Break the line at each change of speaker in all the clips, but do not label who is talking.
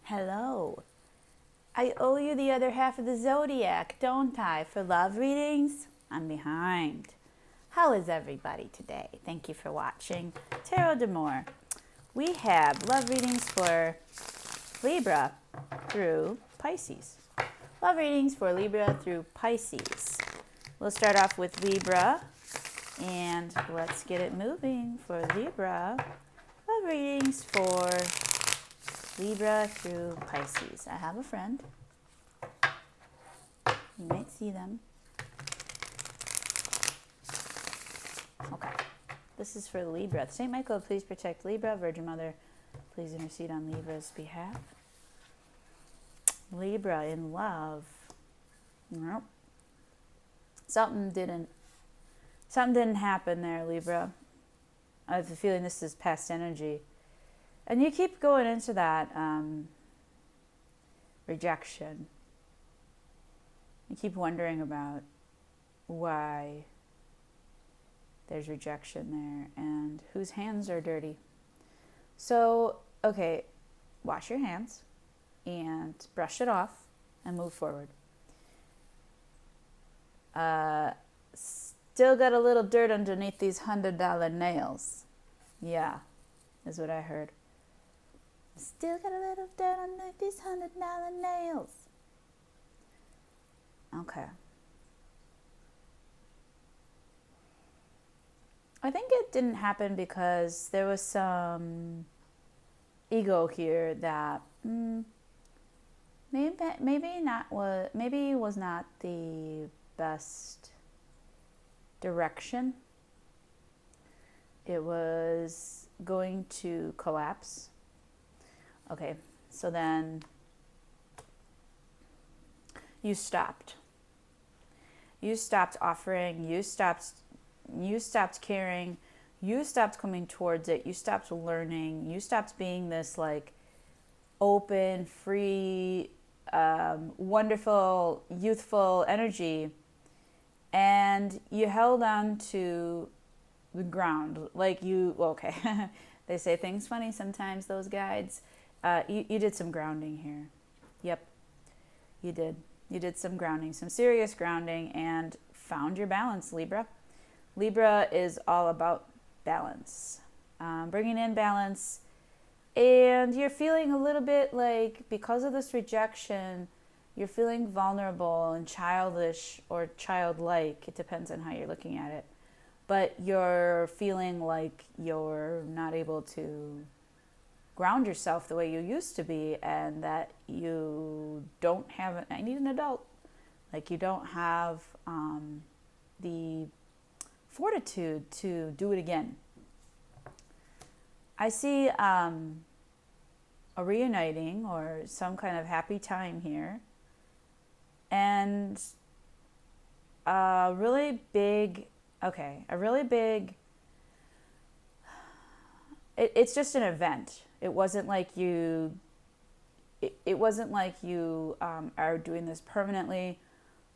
Hello. I owe you the other half of the zodiac, don't I? For love readings, I'm behind. How is everybody today? Thank you for watching Tarot d'Amour. We have love readings for Libra through Pisces. Love readings for Libra through Pisces. We'll start off with Libra and let's get it moving for Libra. Love readings for Libra through Pisces. I have a friend. You might see them. Okay. This is for Libra. St. Michael, please protect Libra. Virgin Mother, please intercede on Libra's behalf. Libra in love. Nope. Something didn't happen there, Libra. I have a feeling this is past energy. And you keep going into that rejection. You keep wondering about why there's rejection there and whose hands are dirty. So, okay, wash your hands and brush it off and move forward. Still got a little dirt underneath these $100 nails. Yeah, is what I heard. Still got a little dirt underneath these $100 nails. Okay. I think it didn't happen because there was some ego here that maybe was not the best direction. It was going to collapse. Okay, so then you stopped. You stopped offering, you stopped caring, you stopped coming towards it, you stopped learning, you stopped being this like open, free, wonderful, youthful energy, and you held on to the ground. Like okay, they say things funny sometimes, those guides. You did some grounding here. Yep, you did. You did some grounding, some serious grounding, and found your balance, Libra. Libra is all about balance, bringing in balance. And you're feeling a little bit like, because of this rejection, you're feeling vulnerable and childish or childlike. It depends on how you're looking at it. But you're feeling like you're not able to ground yourself the way you used to be, and that you don't have I need an adult. Like you don't have the fortitude to do it again. I see a reuniting or some kind of happy time here, and a really big, it's just an event. It wasn't like you are doing this permanently,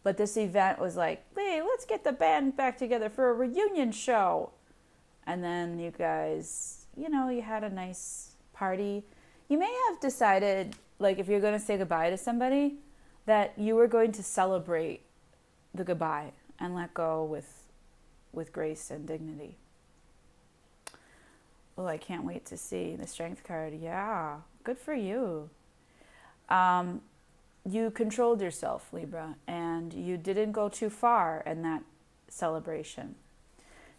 but this event was like, hey, let's get the band back together for a reunion show. And then you guys, you had a nice party. You may have decided, like, if you're going to say goodbye to somebody, that you were going to celebrate the goodbye and let go with grace and dignity. Oh, I can't wait to see the Strength card. Yeah, good for you. You controlled yourself, Libra, and you didn't go too far in that celebration.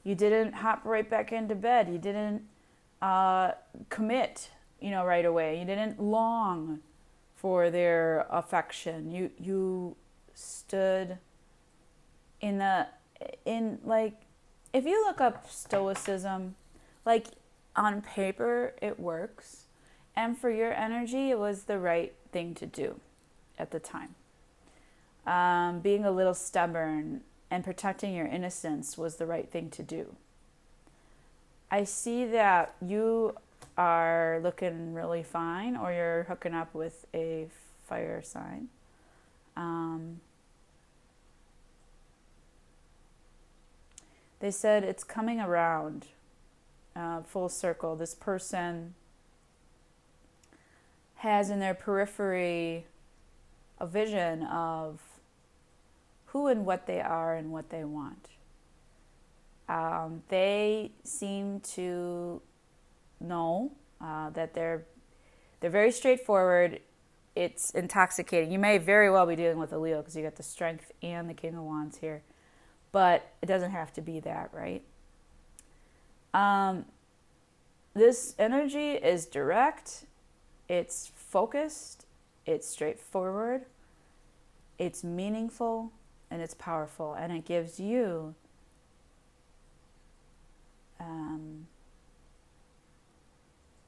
You didn't hop right back into bed. You didn't commit, right away. You didn't long for their affection. You stood in if you look up stoicism, like, on paper it works, and for your energy it was the right thing to do at the time. Being a little stubborn and protecting your innocence was the right thing to do. I see that you are looking really fine, or you're hooking up with a fire sign. They said it's coming around. Full circle. This person has in their periphery a vision of who and what they are and what they want. They seem to know that they're very straightforward. It's intoxicating. You may very well be dealing with a Leo because you got the Strength and the King of Wands here, but it doesn't have to be that, right? This energy is direct, it's focused, it's straightforward, it's meaningful, and it's powerful, and it gives you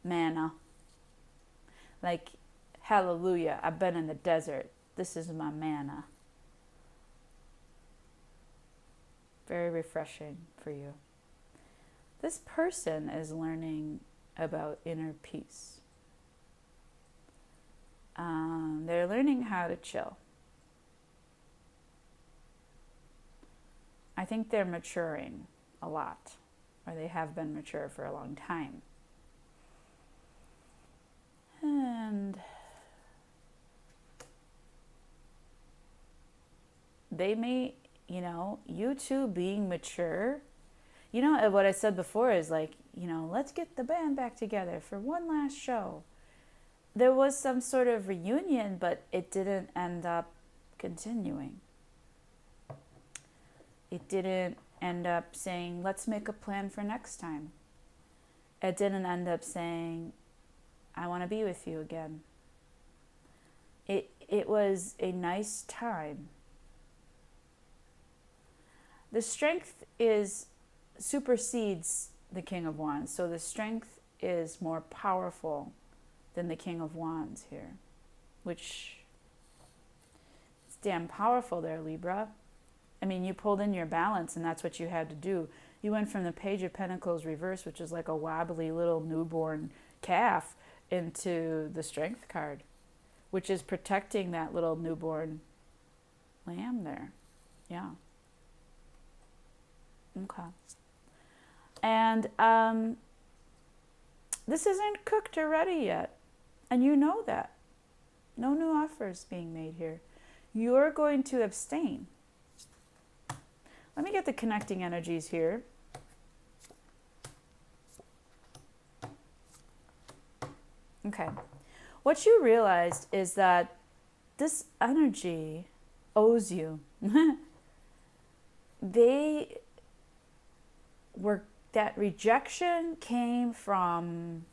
manna. Like, hallelujah, I've been in the desert. This is my manna. Very refreshing for you. This person is learning about inner peace. They're learning how to chill. I think they're maturing a lot, or they have been mature for a long time. And they may, you two being mature, what I said before is like, let's get the band back together for one last show. There was some sort of reunion, but it didn't end up continuing. It didn't end up saying, let's make a plan for next time. It didn't end up saying, I want to be with you again. It was a nice time. The Strength supersedes the King of Wands. So the Strength is more powerful than the King of Wands here, which is damn powerful there, Libra. I mean, you pulled in your balance, and that's what you had to do. You went from the Page of Pentacles reverse, which is like a wobbly little newborn calf, into the Strength card, which is protecting that little newborn lamb there. Yeah. Okay. And this isn't cooked or ready yet. And you know that. No new offers being made here. You're going to abstain. Let me get the connecting energies here. Okay. What you realized is that this energy owes you. That rejection came from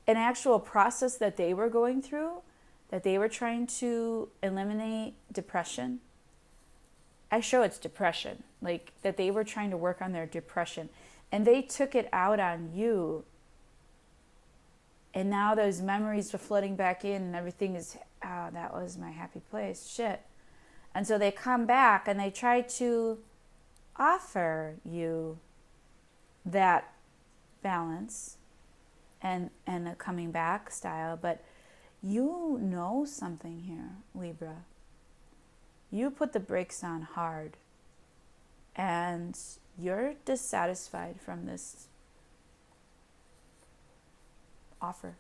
an actual process that they were going through, that they were trying to eliminate depression. I show it's depression, like that they were trying to work on their depression, and they took it out on you. And now those memories are flooding back in, and everything is, that was my happy place, shit. And so they come back and they try to offer you that balance and a coming back style, but you know something here, Libra. You put the brakes on hard, and you're dissatisfied from this offer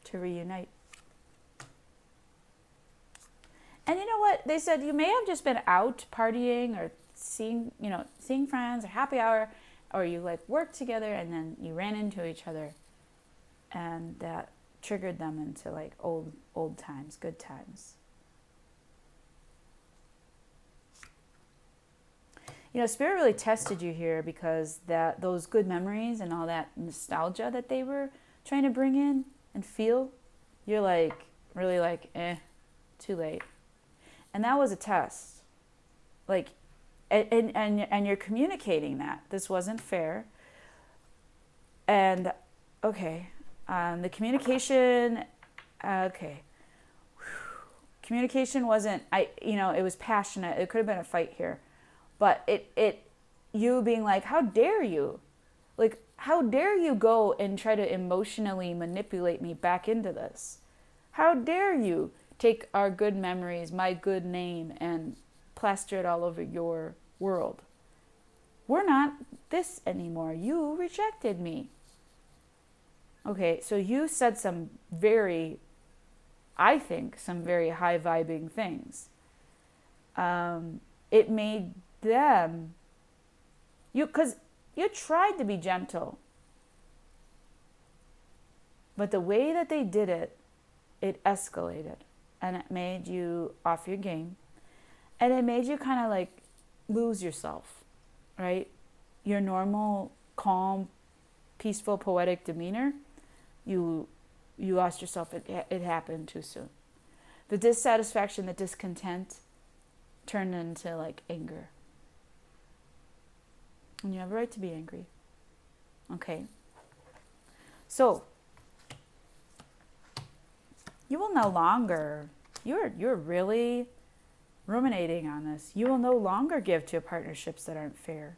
to reunite. And you know what? They said you may have just been out partying or seeing friends or happy hour, or you like worked together and then you ran into each other, and that triggered them into like old times, good times. Spirit really tested you here because those good memories and all that nostalgia that they were trying to bring in and feel, you're like, really like, too late. And that was a test. Like, and you're communicating that. This wasn't fair. And, okay, the communication, okay. Communication wasn't, it was passionate. It could have been a fight here. But you being like, how dare you? Like, how dare you go and try to emotionally manipulate me back into this? How dare you take our good memories, my good name, and plaster it all over your world? We're not this anymore. You rejected me. Okay, so you said some very, I think, some very high vibing things. It made them, because you tried to be gentle, but the way that they did it, it escalated and it made you off your game and it made you kind of like lose yourself, right? Your normal, calm, peaceful, poetic demeanor, you lost yourself. It happened too soon. The dissatisfaction, the discontent turned into like anger. And you have a right to be angry. Okay. So, you will no longer, you're really ruminating on this. You will no longer give to partnerships that aren't fair.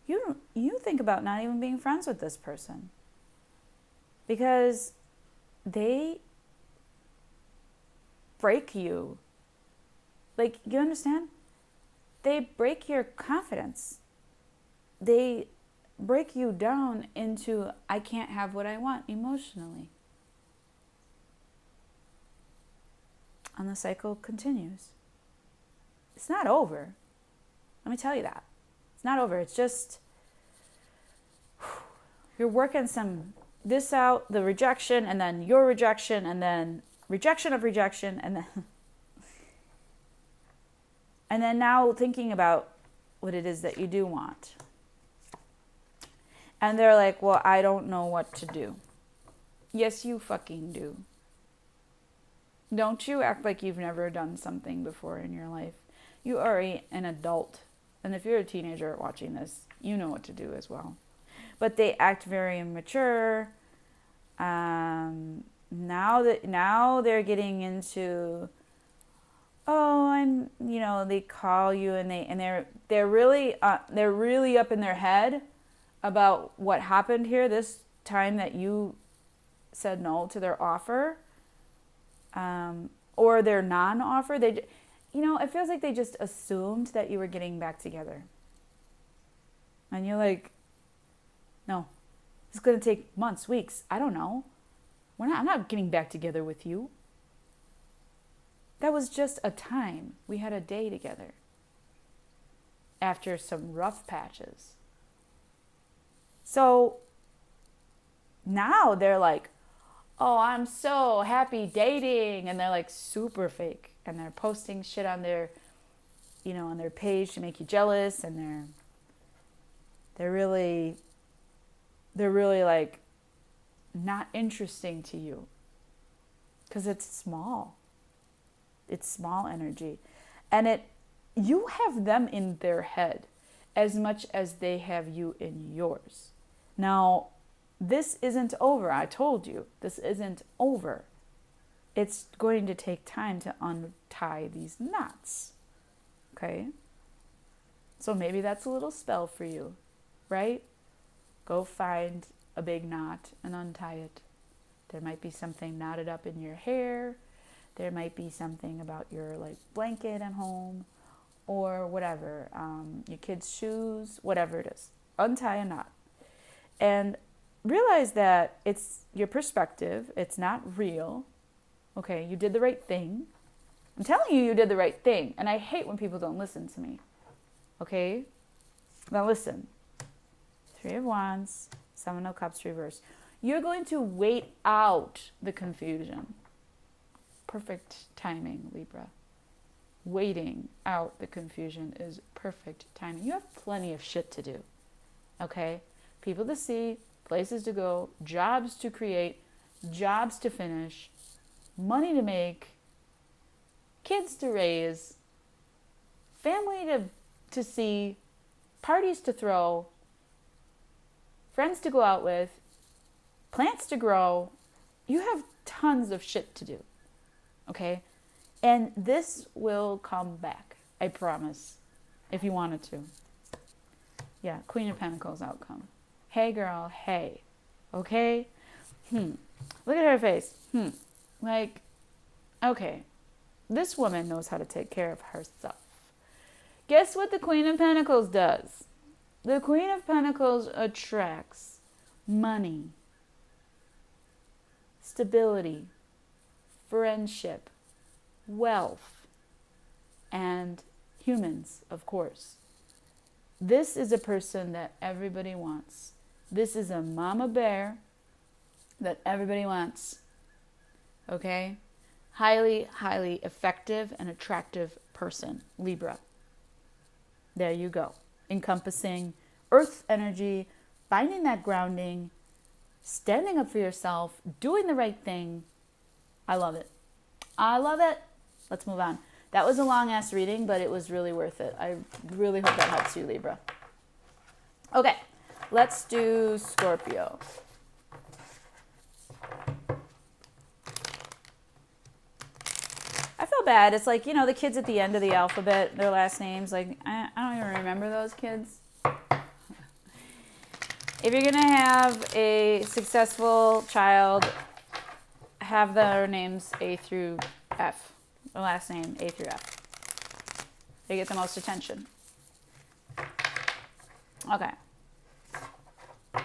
You think about not even being friends with this person. Because they break you. Like, you understand? They break your confidence. They break you down into, I can't have what I want emotionally. And the cycle continues. It's not over. Let me tell you that. It's not over. It's just, you're working this out, the rejection, and then your rejection, and then rejection of rejection, and then now thinking about what it is that you do want. And they're like, well, I don't know what to do. Yes, you fucking do. Don't you act like you've never done something before in your life. You are an adult. And if you're a teenager watching this, you know what to do as well. But they act very immature. Now they're getting into, they call you and they're really up in their head about what happened here this time that you said no to their offer, or their non-offer. It feels like they just assumed that you were getting back together, and you're like, no, it's going to take months, weeks. I don't know. I'm not getting back together with you. That was just a time. We had a day together after some rough patches. So now they're like, oh, I'm so happy dating. And they're like super fake. And they're posting shit on their, on their page to make you jealous. And they're really like not interesting to you. Because it's small. It's small energy. And you have them in their head as much as they have you in yours. Now, this isn't over. I told you, this isn't over. It's going to take time to untie these knots. Okay? So maybe that's a little spell for you, right? Go find a big knot and untie it. There might be something knotted up in your hair. There might be something about your blanket at home or whatever, your kids' shoes, whatever it is. Untie a knot. And realize that it's your perspective. It's not real. Okay, you did the right thing. I'm telling you did the right thing. And I hate when people don't listen to me. Okay? Now listen. 3 of Wands, 7 of Cups reverse. You're going to wait out the confusion. Perfect timing, Libra. Waiting out the confusion is perfect timing. You have plenty of shit to do. Okay? People to see, places to go, jobs to create, jobs to finish, money to make, kids to raise, family to see, parties to throw, friends to go out with, plants to grow. You have tons of shit to do. Okay? And this will come back. I promise. If you wanted to. Yeah, Queen of Pentacles outcome. Hey girl, hey. Okay? Look at her face. Okay. This woman knows how to take care of herself. Guess what the Queen of Pentacles does? The Queen of Pentacles attracts money. stability, friendship, wealth, and humans, of course. This is a person that everybody wants. This is a mama bear that everybody wants. Okay? Highly, highly effective and attractive person, Libra. There you go. Encompassing earth energy, finding that grounding, standing up for yourself, doing the right thing. I love it. I love it. Let's move on. That was a long ass reading, but it was really worth it. I really hope that helps you, Libra. Okay, let's do Scorpio. I feel bad. It's like, the kids at the end of the alphabet, their last names, like, I don't even remember those kids. If you're going to have a successful child, have their names A through F. The last name A through F. They get the most attention. Okay. I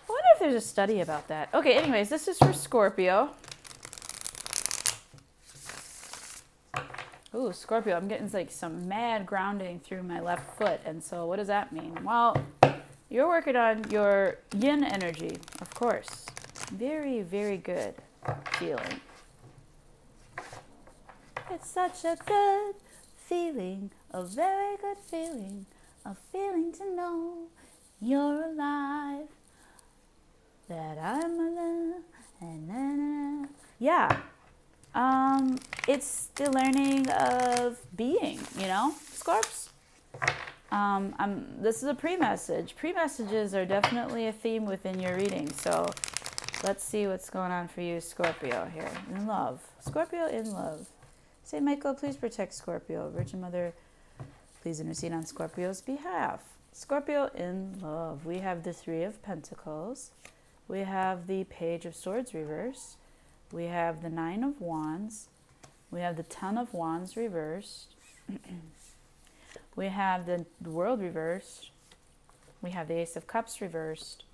wonder if there's a study about that. Okay, anyways, this is for Scorpio. Ooh, Scorpio, I'm getting like some mad grounding through my left foot. And so what does that mean? Well, you're working on your yin energy, of course. Very, very good feeling. It's such a good feeling, a very good feeling, a feeling to know you're alive, that I'm alive, and yeah. It's the learning of being, Scorps. This is a pre-message. Pre-messages are definitely a theme within your reading. So let's see what's going on for you, Scorpio, here. In love. Scorpio in love. Saint Michael, please protect Scorpio. Virgin Mother, please intercede on Scorpio's behalf. Scorpio in love. We have the Three of Pentacles. We have the Page of Swords reversed. We have the Nine of Wands. We have the Ten of Wands reversed. We have the World reversed. We have the Ace of Cups reversed.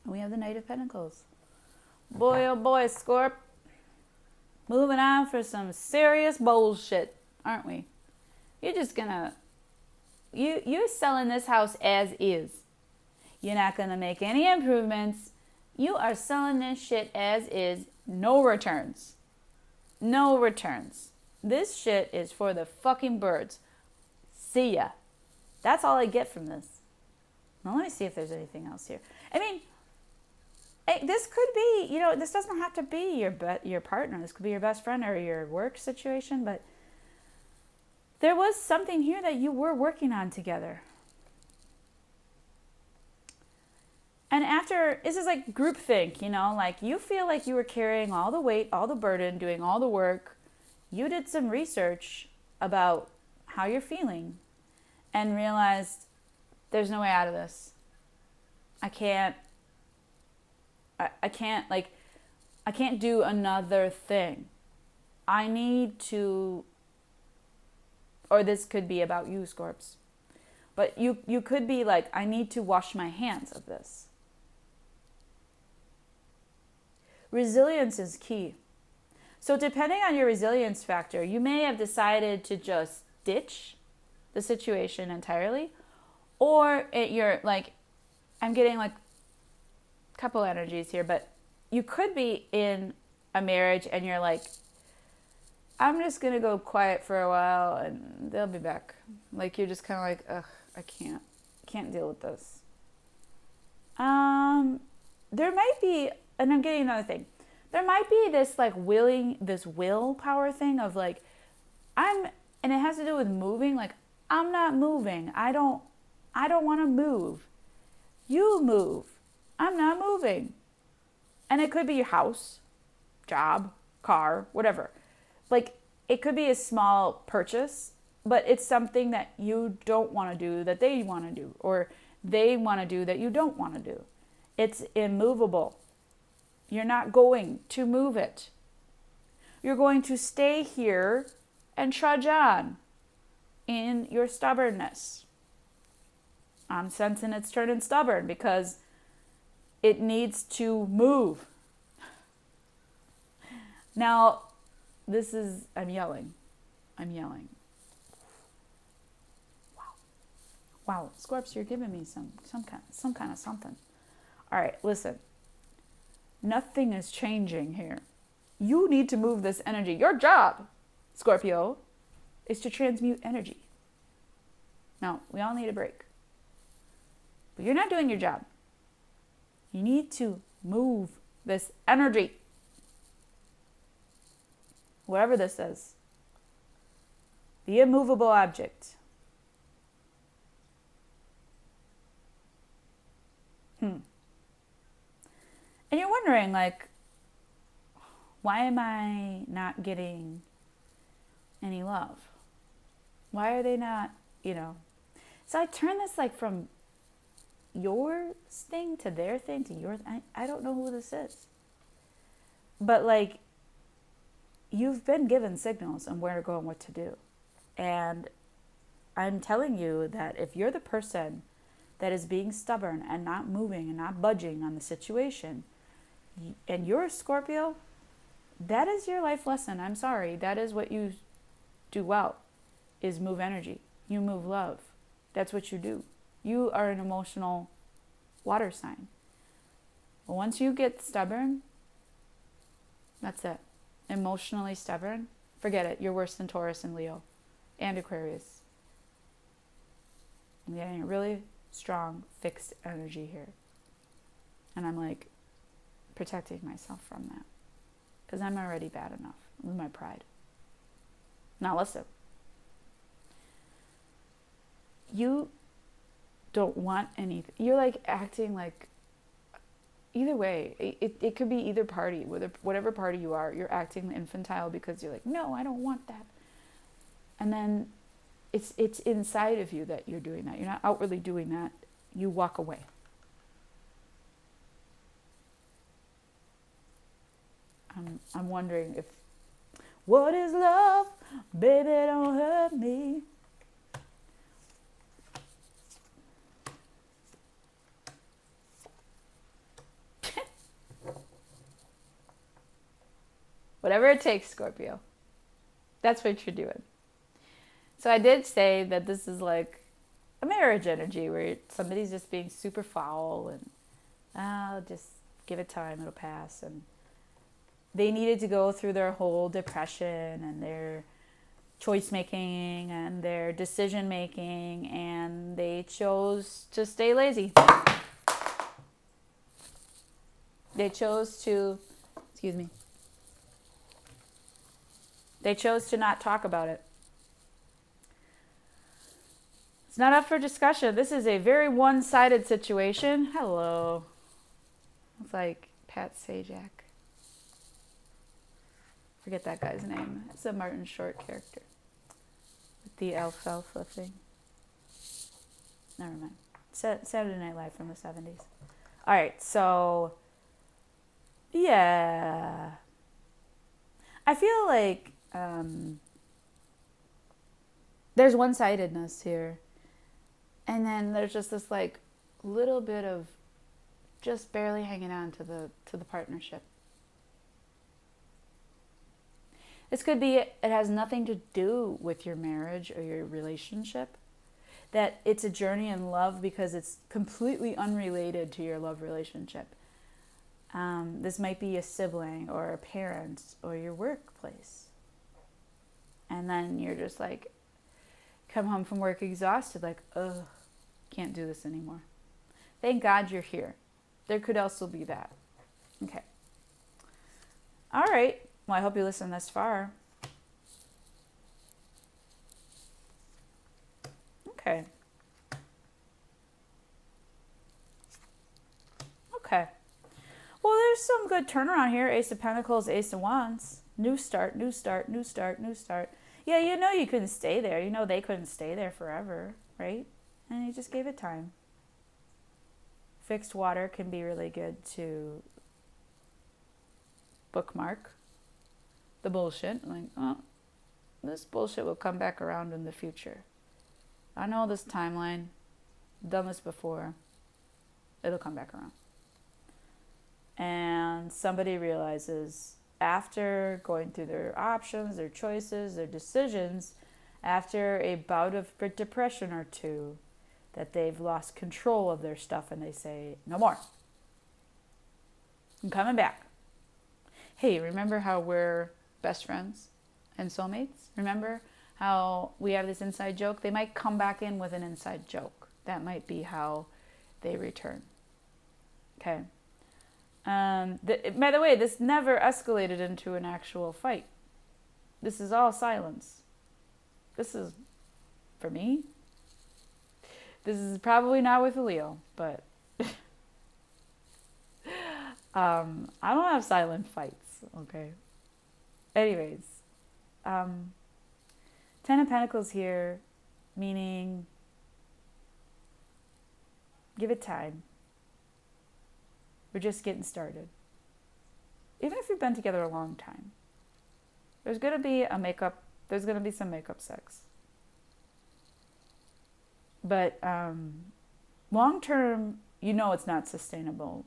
We have the Knight of Pentacles. Boy, oh boy, Scorp. Moving on for some serious bullshit, aren't we? You're just gonna... You're selling this house as is. You're not gonna make any improvements. You are selling this shit as is. No returns. No returns. This shit is for the fucking birds. See ya. That's all I get from this. Now let me see if there's anything else here. I mean, this could be, this doesn't have to be your partner. This could be your best friend or your work situation, but there was something here that you were working on together. And after, this is like groupthink, like you feel like you were carrying all the weight, all the burden, doing all the work. You did some research about how you're feeling and realized there's no way out of this. I can't do another thing. I need to, or this could be about you, Scorps, but you could be like, I need to wash my hands of this. Resilience is key. So depending on your resilience factor, you may have decided to just ditch the situation entirely, or you're like, I'm getting like a couple energies here, but you could be in a marriage and you're like, I'm just going to go quiet for a while and they'll be back. Like you're just kind of like, ugh, I can't deal with this. There might be, and I'm getting another thing. There might be this like this willpower thing of like, and it has to do with moving. Like, I'm not moving. I don't want to move. You move. I'm not moving. And it could be your house, job, car, whatever. Like, it could be a small purchase, but it's something that you don't want to do that they want to do, or they want to do that you don't want to do. It's immovable. You're not going to move it. You're going to stay here and trudge on in your stubbornness. I'm sensing it's turning stubborn because it needs to move. Now, I'm yelling. Wow, Scorps, you're giving me some kind of something. All right, listen. Nothing is changing here. You need to move this energy. Your job, Scorpio, is to transmute energy. Now, we all need a break. But you're not doing your job. You need to move this energy. Whatever this is. The immovable object. And you're wondering, like, why am I not getting any love? Why are they not, So I turn this like from your thing to their thing to your thing. I don't know who this is. But like, you've been given signals on where to go and what to do. And I'm telling you that if you're the person that is being stubborn and not moving and not budging on the situation, and you're a Scorpio, that is your life lesson. I'm sorry. That is what you do well, is move energy. You move love. That's what you do. You are an emotional water sign. But once you get stubborn, that's it. Emotionally stubborn, forget it. You're worse than Taurus and Leo and Aquarius. I'm getting a really strong, fixed energy here. And I'm like protecting myself from that. Because I'm already bad enough with my pride. Now listen. You don't want anything. You're like acting like, either way, it could be either party, whatever party you are, you're acting infantile because you're like, no, I don't want that. And then it's inside of you that you're doing that. You're not outwardly doing that. You walk away. I'm wondering if, what is love? Baby, don't hurt me. Whatever it takes, Scorpio. That's what you're doing. So I did say that this is like a marriage energy where somebody's just being super foul and I'll just give it time, it'll pass. And they needed to go through their whole depression and their choice making and their decision making, and they chose to stay lazy. They chose to, They chose to not talk about it. It's not up for discussion. This is a very one-sided situation. Hello. It's like Pat Sajak. Forget that guy's name. It's a Martin Short character. With the alfalfa thing. Never mind. Saturday Night Live from the 70s. All right, so yeah. I feel like there's one-sidedness here. And then there's just this like little bit of just barely hanging on to the partnership. This could be, it has nothing to do with your marriage or your relationship. That it's a journey in love because it's completely unrelated to your love relationship. This might be a sibling or a parent or your workplace. And then you're just like, come home from work exhausted, like, ugh, can't do this anymore. Thank God you're here. There could also be that. Okay. All right. Well, I hope you listened this far. Okay. Okay. Well, there's some good turnaround here. Ace of Pentacles, Ace of Wands. New start, new start, new start, new start. Yeah, you know you couldn't stay there. You know they couldn't stay there forever, right? And you just gave it time. Fixed water can be really good to bookmark the bullshit. Like, oh, this bullshit will come back around in the future. I know this timeline. done this before, it'll come back around. And somebody realizes after going through their options, their choices, their decisions, after a bout of depression or two, that they've lost control of their stuff and they say, no more. I'm coming back. Hey, remember how we're best friends and soulmates? Remember how we have this inside joke? They might come back in with an inside joke. That might be how they return. Okay. By the way, this never escalated into an actual fight. This is all silence. This is, for me, this is probably not with a Leo, but I don't have silent fights, okay? Anyways, Ten of Pentacles here, meaning give it time. We're just getting started. Even if you've been together a long time, there's going to be some makeup sex. But long term, you know it's not sustainable.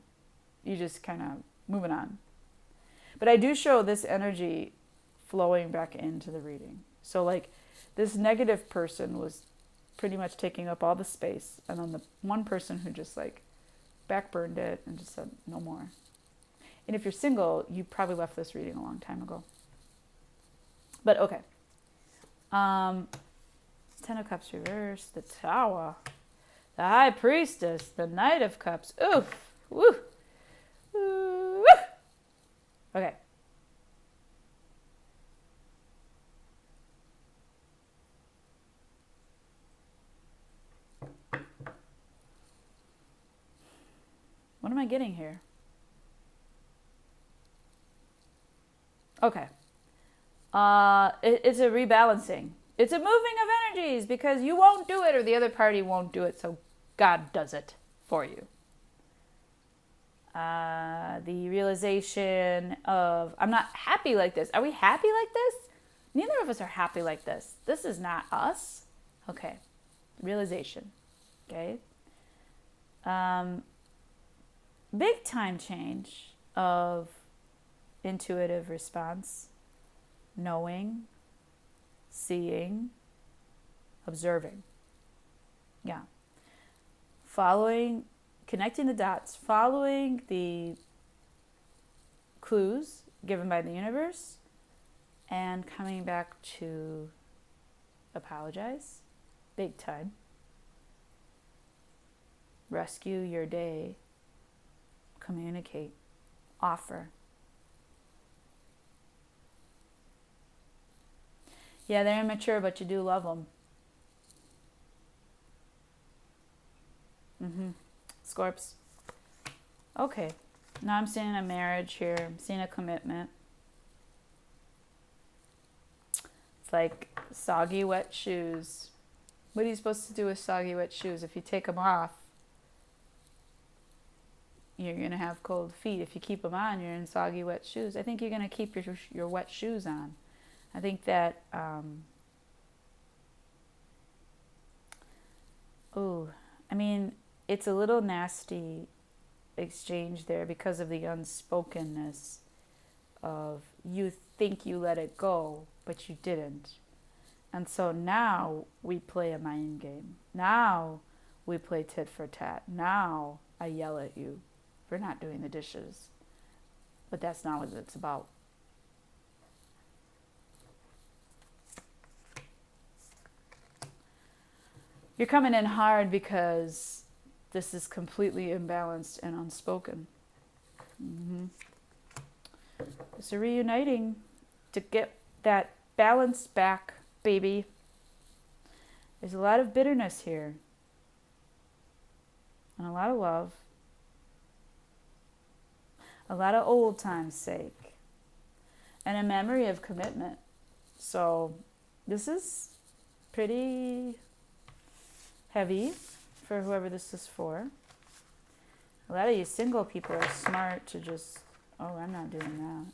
You just kind of moving on. But I do show this energy flowing back into the reading. So like this negative person was pretty much taking up all the space. And then the one person who just like backburned it and just said no more. And if you're single, you probably left this reading a long time ago. But okay. Ten of Cups reversed, the Tower, the High Priestess, the Knight of Cups. Oof. Woo. Woo. Okay. What am I getting here? Okay. It's a rebalancing. It's a moving of energies because you won't do it or the other party won't do it, so God does it for you. The realization of, I'm not happy like this. Are we happy like this? Neither of us are happy like this. This is not us. Okay. Realization. Okay. Big time change of intuitive response, knowing, seeing, observing. Yeah. Following, connecting the dots, following the clues given by the universe, and coming back to apologize, big time. Rescue your day, communicate, offer. Yeah, they're immature, but you do love them. Scorps. Okay. Now I'm seeing a marriage here. I'm seeing a commitment. It's like soggy, wet shoes. What are you supposed to do with soggy, wet shoes? If you take them off, you're going to have cold feet. If you keep them on, you're in soggy, wet shoes. I think you're going to keep your wet shoes on. I think that, it's a little nasty exchange there because of the unspokenness of you think you let it go, but you didn't. And so now we play a mind game. Now we play tit for tat. Now I yell at you for not doing the dishes. But that's not what it's about. You're coming in hard because this is completely imbalanced and unspoken. It's a reuniting to get that balance back, baby. There's a lot of bitterness here. And a lot of love. A lot of old time's sake. And a memory of commitment. So this is pretty heavy for whoever this is for. A lot of you single people are smart to just, I'm not doing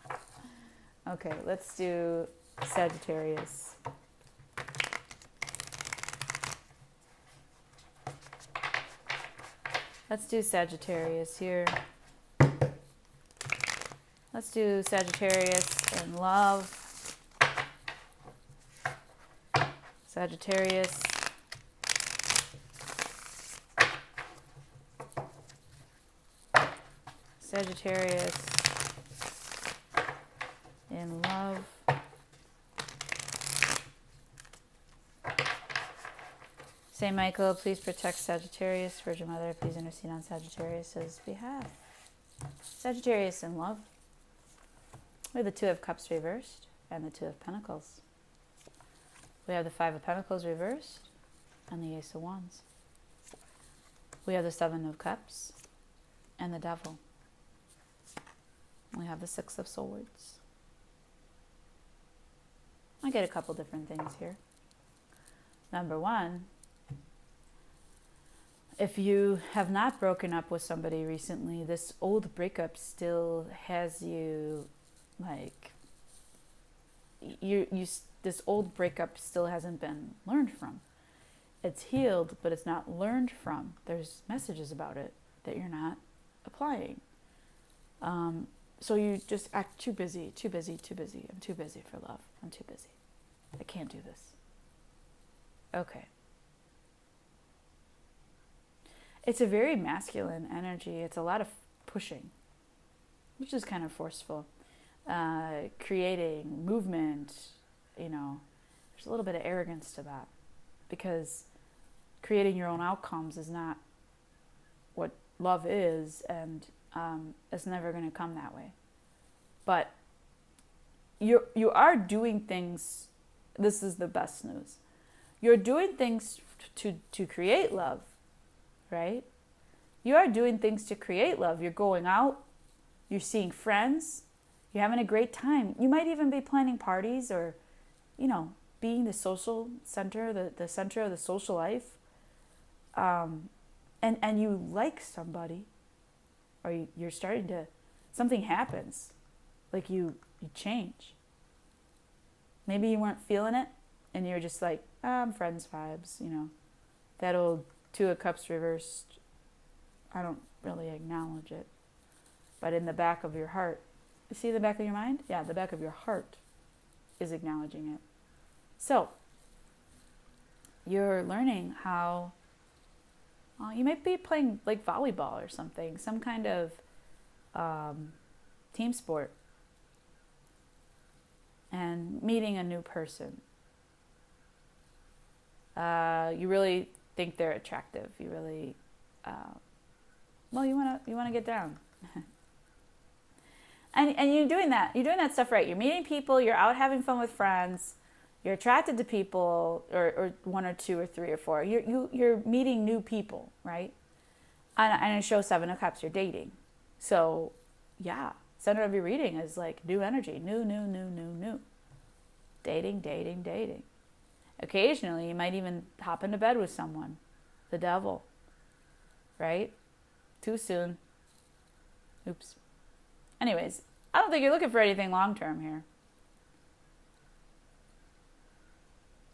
that. Okay, let's do Sagittarius. Let's do Sagittarius here. Let's do Sagittarius in love. Sagittarius. Sagittarius in love. Saint Michael, please protect Sagittarius. Virgin Mother, please intercede on Sagittarius' behalf. Sagittarius in love. We have the Two of Cups reversed and the Two of Pentacles. We have the Five of Pentacles reversed and the Ace of Wands. We have the Seven of Cups and the Devil. We have the Six of Swords. I get a couple different things here. Number one, if you have not broken up with somebody recently, this old breakup still has you, like, this old breakup still hasn't been learned from. It's healed, but it's not learned from. There's messages about it that you're not applying. So you just act too busy. I'm too busy for love. I'm too busy. I can't do this. Okay. It's a very masculine energy. It's a lot of pushing, which is kind of forceful. Creating movement, there's a little bit of arrogance to that, because creating your own outcomes is not what love is, and it's never going to come that way. But you are doing things. This is the best news. You're doing things to create love, right? You are doing things to create love. You're going out, you're seeing friends, you're having a great time. You might even be planning parties, or, being the social center, the center of the social life. And you like somebody, or you're starting to, something happens, like you change. Maybe you weren't feeling it, and you're just like, I'm friends vibes, that old Two of Cups reversed. I don't really acknowledge it, but in the back of your heart, you see the back of your mind? Yeah, the back of your heart is acknowledging it. So you're learning how, you might be playing like volleyball or something, some kind of team sport, and meeting a new person. You really think they're attractive. You really, you want to get down. And you're doing that. You're doing that stuff right. You're meeting people. You're out having fun with friends. You're attracted to people, or one or two or three or four. You're meeting new people, right? And it shows Seven of Cups. You're dating. So, yeah, center of your reading is like new energy, new. Dating. Occasionally, you might even hop into bed with someone. The Devil, right? Too soon. Oops. Anyways, I don't think you're looking for anything long-term here.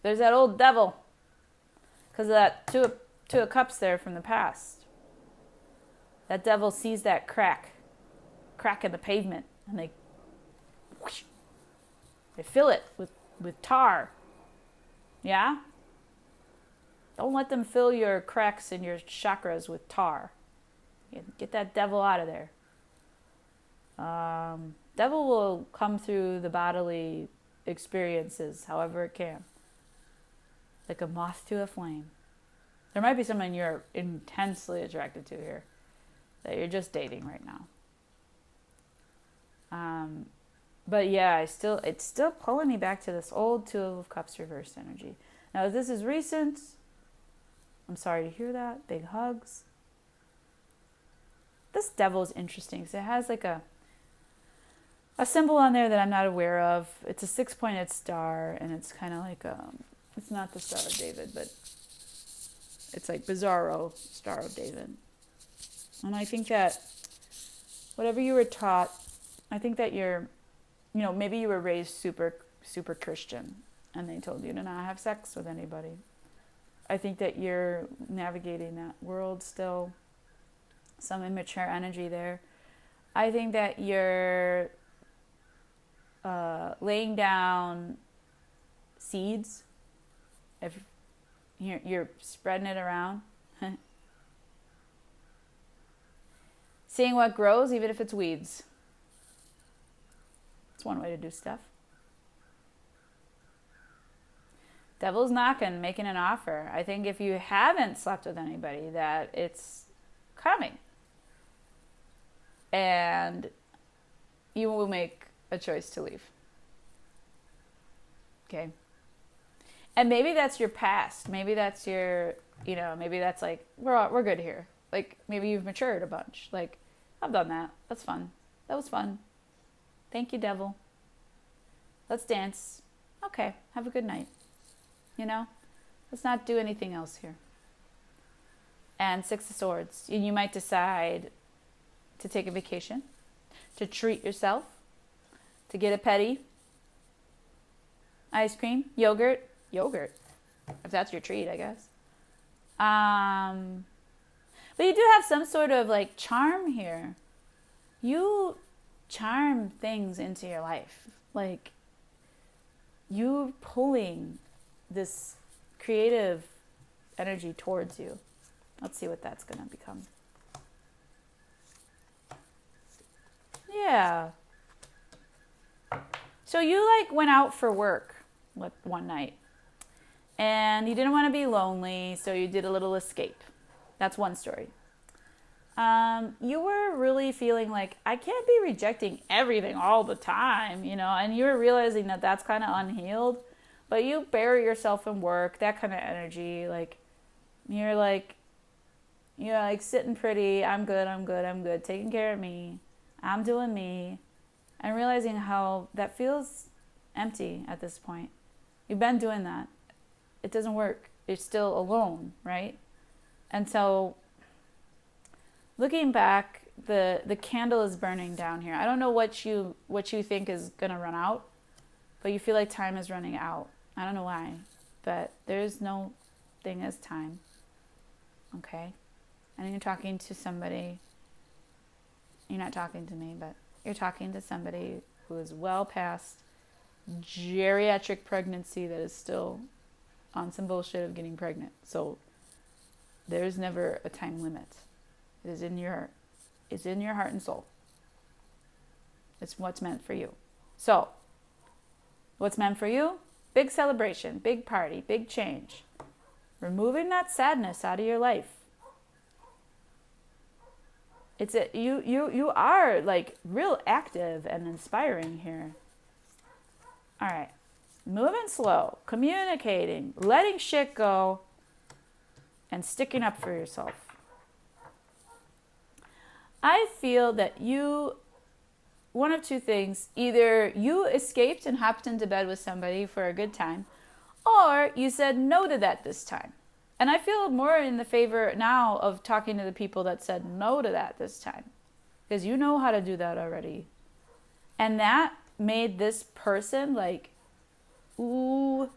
There's that old devil, because of that two of Cups there from the past. That devil sees that crack in the pavement, and they fill it with tar. Yeah? Don't let them fill your cracks in your chakras with tar. Get that devil out of there. Devil will come through the bodily experiences however it can. Like a moth to a flame. There might be someone you're intensely attracted to here that you're just dating right now. But yeah, it's still pulling me back to this old Two of Cups reversed energy. Now, if this is recent, I'm sorry to hear that. Big hugs. This devil is interesting because it has like a symbol on there that I'm not aware of. It's a 6-pointed star, and it's kind of like it's not the Star of David, but it's like Bizarro Star of David. And I think that whatever you were taught, I think that you're, maybe you were raised super, super Christian, and they told you to not have sex with anybody. I think that you're navigating that world still. some immature energy there. I think that you're laying down seeds. If you're spreading it around, seeing what grows, even if it's weeds. It's one way to do stuff. Devil's knocking, making an offer. I think if you haven't slept with anybody, that it's coming. And you will make a choice to leave. Okay? And maybe that's your past. Maybe that's your, maybe that's like, we're good here. Like, maybe you've matured a bunch. Like, I've done that. That's fun. That was fun. Thank you, devil. Let's dance. Okay, have a good night. Let's not do anything else here. And Six of Swords. You might decide to take a vacation, to treat yourself, to get a petty. Ice cream, yogurt, if that's your treat, I guess. But you do have some sort of like charm here. You charm things into your life. Like, you pulling this creative energy towards you. Let's see what that's going to become. Yeah. So you like went out for work one night and you didn't want to be lonely, so you did a little escape. That's one story. You were really feeling like, I can't be rejecting everything all the time, and you were realizing that that's kind of unhealed, but you bury yourself in work, that kind of energy. Like, you're like sitting pretty, I'm good, taking care of me, I'm doing me, and realizing how that feels empty at this point. You've been doing that. It doesn't work. You're still alone, right? And so, looking back, the candle is burning down here. I don't know what you think is gonna run out, but you feel like time is running out. I don't know why, but there's no thing as time. Okay? And you're talking to somebody. You're not talking to me, but you're talking to somebody who is well past geriatric pregnancy that is still on some bullshit of getting pregnant. So there's never a time limit. It is in your heart and soul. It's what's meant for you. So, what's meant for you? Big celebration, big party, big change. Removing that sadness out of your life. You are like real active and inspiring here. All right. Moving slow, communicating, letting shit go, and sticking up for yourself. I feel that one of two things, either you escaped and hopped into bed with somebody for a good time, or you said no to that this time. And I feel more in the favor now of talking to the people that said no to that this time, because you know how to do that already. And that made this person like, ooh,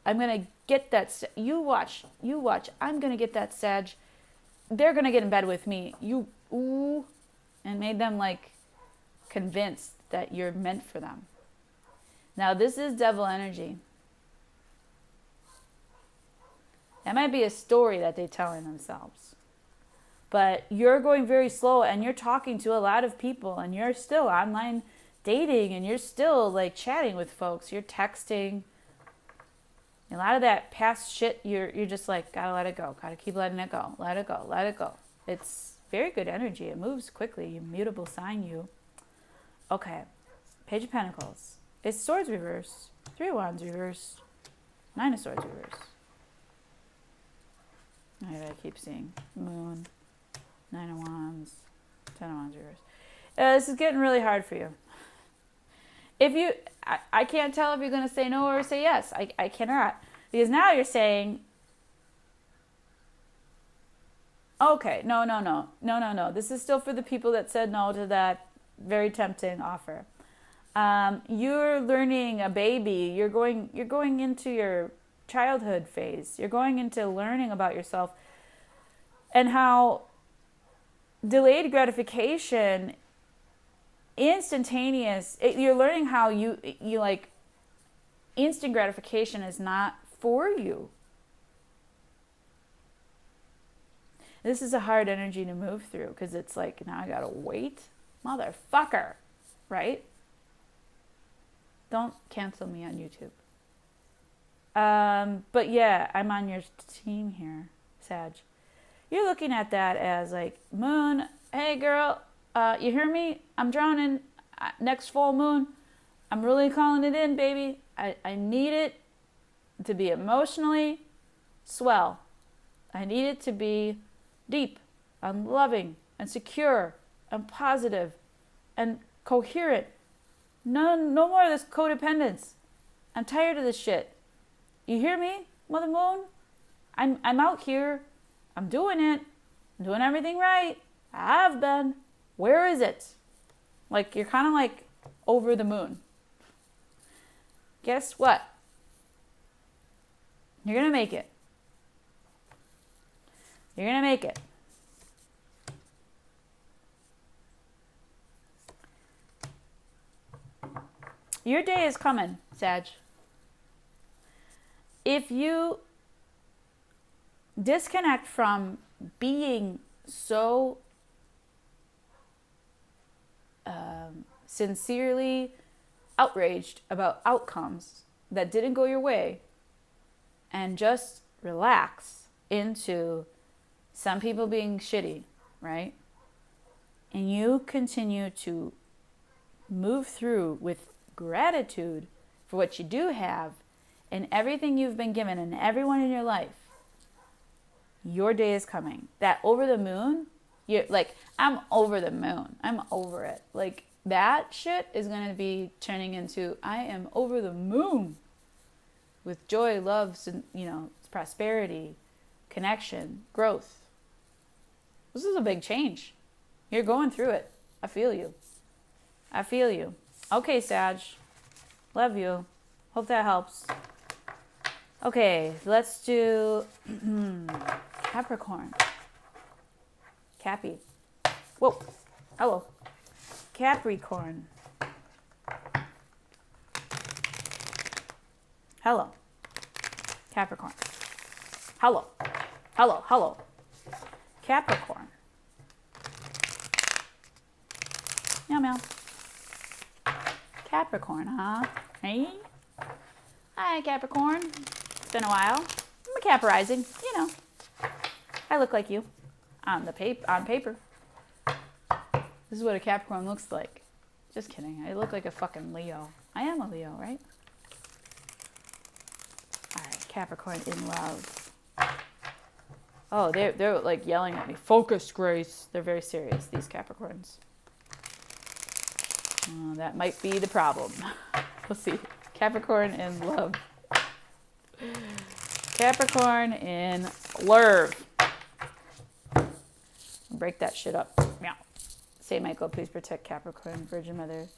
I'm going to get that. You watch. I'm going to get that Sag. They're going to get in bed with me. Ooh. And made them like convinced that you're meant for them. Now, this is devil energy. That might be a story that they're telling themselves. But you're going very slow and you're talking to a lot of people and you're still online dating and you're still like chatting with folks. You're texting. A lot of that past shit, you're just like, gotta let it go. Gotta keep letting it go. Let it go. Let it go. It's very good energy. It moves quickly. Immutable sign you. Okay. Page of Pentacles. It's Swords reversed. 3 of Wands reversed. 9 of Swords reversed. I keep seeing Moon. 9 of Wands. 10 of Wands reversed. This is getting really hard for you. I can't tell if you're going to say no or say yes. I cannot. Because now you're saying, okay, no. This is still for the people that said no to that very tempting offer. You're learning a baby. You're going into your childhood phase. You're going into learning about yourself and how delayed gratification, instantaneous, you're learning how you like, instant gratification is not for you. This is a hard energy to move through because it's like, now I gotta wait. Motherfucker, right? Don't cancel me on YouTube. But yeah, I'm on your team here, Sag. You're looking at that as like, moon, hey girl, you hear me? I'm drowning. Next full moon, I'm really calling it in, baby. I need it to be emotionally swell. I need it to be deep and loving and secure and positive and coherent. No more of this codependence. I'm tired of this shit. You hear me, Mother Moon? I'm out here. I'm doing it. I'm doing everything right. I have been. Where is it? Like, you're kind of like over the moon. Guess what? You're going to make it. You're going to make it. Your day is coming, Sag. If you disconnect from being so sincerely outraged about outcomes that didn't go your way, and just relax into some people being shitty, right? And you continue to move through with gratitude for what you do have and everything you've been given and everyone in your life, your day is coming. That over the moon, you're like, I'm over the moon. I'm over it. Like, that shit is going to be turning into, I am over the moon with joy, love, prosperity, connection, growth. This is a big change. You're going through it. I feel you. I feel you. Okay, Sag. Love you. Hope that helps. Okay, let's do Capricorn. Cappy. Whoa. Hello. Capricorn. Hello. Capricorn. Hello. Hello. Hello. Capricorn. Meow meow. Capricorn, huh? Hey. Hi, Capricorn. It's been a while. I'm a Cap rising, you know. I look like you on paper. This is what a Capricorn looks like. Just kidding. I look like a fucking Leo. I am a Leo, right? All right, Capricorn in love. Oh, they're like yelling at me. Focus, Grace. They're very serious, these Capricorns. That might be the problem. We'll see. Capricorn in love. Capricorn in love. Break that shit up. Meow. Saint Michael, please protect Capricorn. Virgin Mother,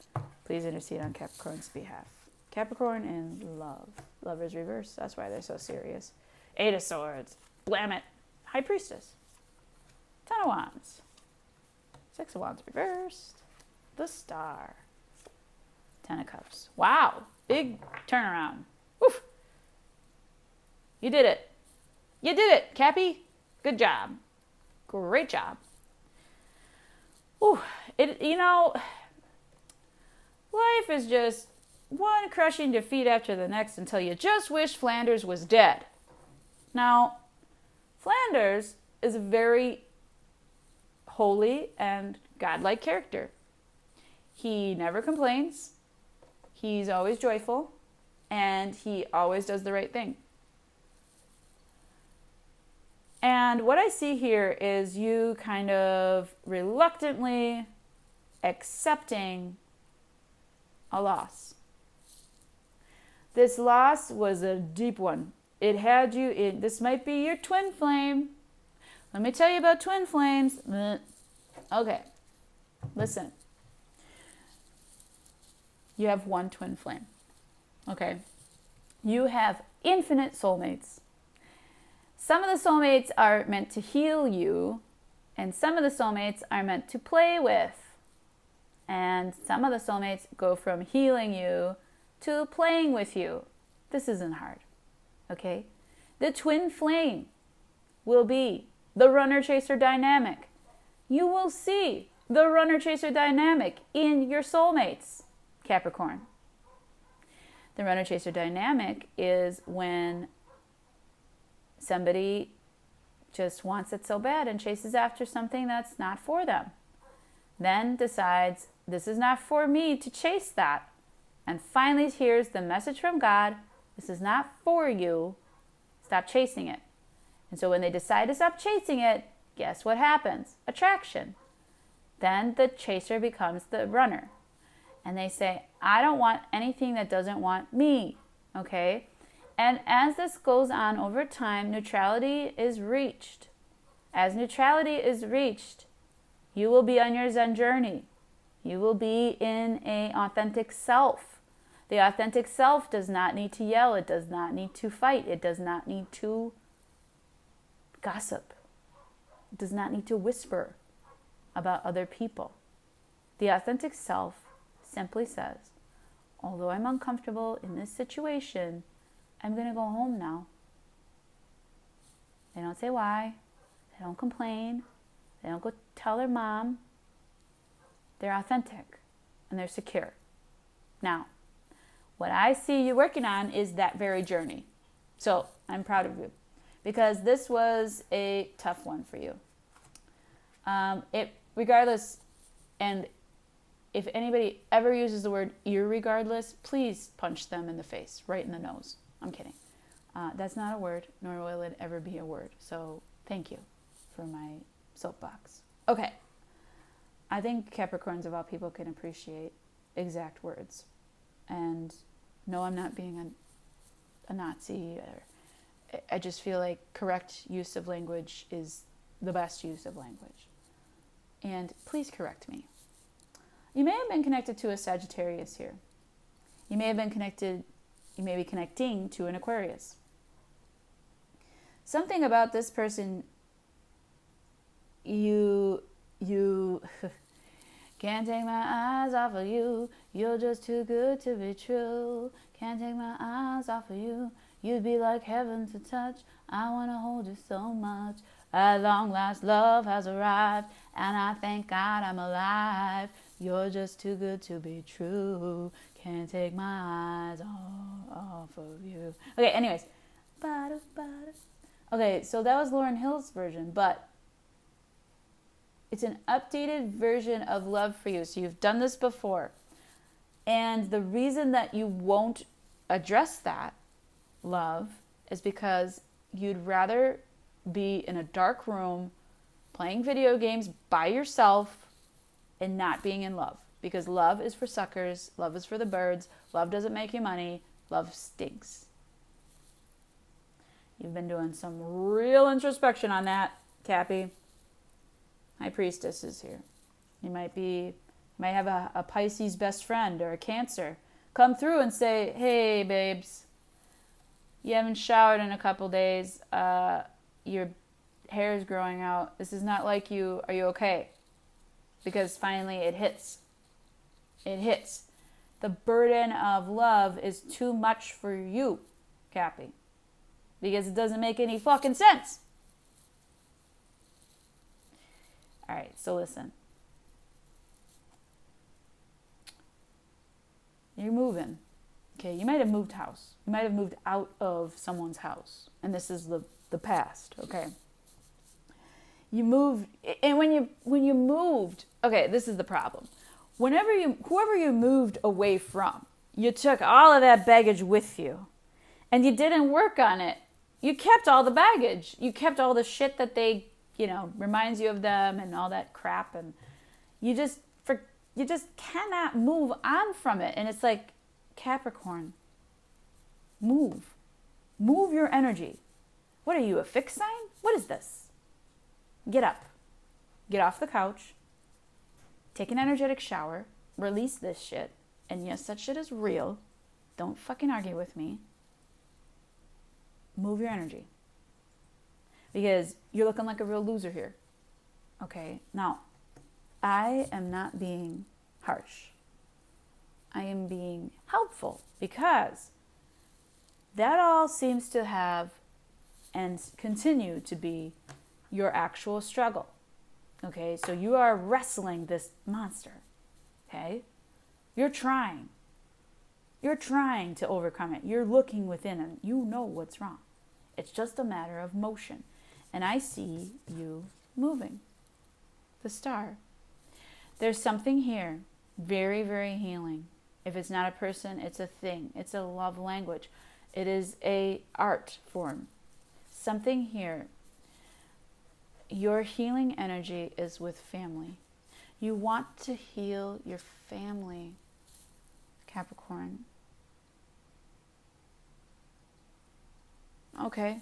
please intercede on Capricorn's behalf. Capricorn in love. Lover's reverse. That's why they're so serious. Eight of Swords. Blam it. High Priestess. Ten of Wands. Six of Wands reversed. The Star. Ten of Cups. Wow. Big turnaround. Woof. You did it. You did it, Cappy. Good job. Great job. Ooh, life is just one crushing defeat after the next until you just wish Flanders was dead. Now, Flanders is a very holy and godlike character. He never complains. He's always joyful. And he always does the right thing. And what I see here is you kind of reluctantly accepting a loss. This loss was a deep one. It had you, this might be your twin flame. Let me tell you about twin flames. Okay, listen. You have one twin flame, okay? You have infinite soulmates. Some of the soulmates are meant to heal you And some of the soulmates are meant to play with. And some of the soulmates go from healing you to playing with you. This isn't hard, okay? The twin flame will be the runner-chaser dynamic. You will see the runner-chaser dynamic in your soulmates, Capricorn. The runner-chaser dynamic is when somebody just wants it so bad and chases after something that's not for them. Then decides, this is not for me to chase that. And finally hears the message from God, this is not for you. Stop chasing it. And so when they decide to stop chasing it, guess what happens? Attraction. Then the chaser becomes the runner. And they say, I don't want anything that doesn't want me. Okay? And as this goes on over time, neutrality is reached. As neutrality is reached, you will be on your Zen journey. You will be in an authentic self. The authentic self does not need to yell. It does not need to fight. It does not need to gossip. It does not need to whisper about other people. The authentic self simply says, although I'm uncomfortable in this situation, I'm going to go home now. They don't say why. They don't complain. They don't go tell their mom. They're authentic and they're secure. Now, what I see you working on is that very journey. So I'm proud of you because this was a tough one for you. Regardless, and if anybody ever uses the word irregardless, please punch them in the face, right in the nose. I'm kidding. That's not a word, nor will it ever be a word. So thank you for my soapbox. Okay. I think Capricorns of all people can appreciate exact words. And no, I'm not being a Nazi. I just feel like correct use of language is the best use of language. And please correct me. You may have been connected to a Sagittarius here. You may be connecting to an Aquarius. Something about this person, you can't take my eyes off of you. You're just too good to be true. Can't take my eyes off of you. You'd be like heaven to touch. I want to hold you so much. At long last, love has arrived, and I thank God I'm alive. You're just too good to be true. Can't take my eyes off of you. Okay, anyways. Okay, so that was Lauryn Hill's version, but it's an updated version of Love for You. So you've done this before. And the reason that you won't address that love is because you'd rather be in a dark room playing video games by yourself and not being in love. Because love is for suckers. Love is for the birds. Love doesn't make you money. Love stinks. You've been doing some real introspection on that, Cappy. High Priestess is here. You might have a Pisces best friend or a Cancer come through and say, hey, babes, you haven't showered in a couple days. Your hair is growing out. This is not like you. Are you okay? Because finally it hits. It hits. The burden of love is too much for you, Cappy. Because it doesn't make any fucking sense. All right, so listen. You're moving. Okay, you might have moved house. You might have moved out of someone's house. And this is the past, okay? You moved, and when you moved, okay, this is the problem. Whoever you moved away from, you took all of that baggage with you. And you didn't work on it. You kept all the baggage. You kept all the shit that they, reminds you of them and all that crap. And you just cannot move on from it. And it's like, Capricorn, move your energy. What are you, a fixed sign? What is this? Get up, get off the couch, take an energetic shower, release this shit. And yes, that shit is real. Don't fucking argue with me. Move your energy. Because you're looking like a real loser here. Okay, now, I am not being harsh. I am being helpful because that all seems to have and continue to be your actual struggle. Okay, so you are wrestling this monster. Okay, you're trying. You're trying to overcome it. You're looking within and you know what's wrong. It's just a matter of motion. And I see you moving. The star. There's something here, very, very healing. If it's not a person, it's a thing. It's a love language. It is a art form. Something here. Your healing energy is with family. You want to heal your family, Capricorn. Okay.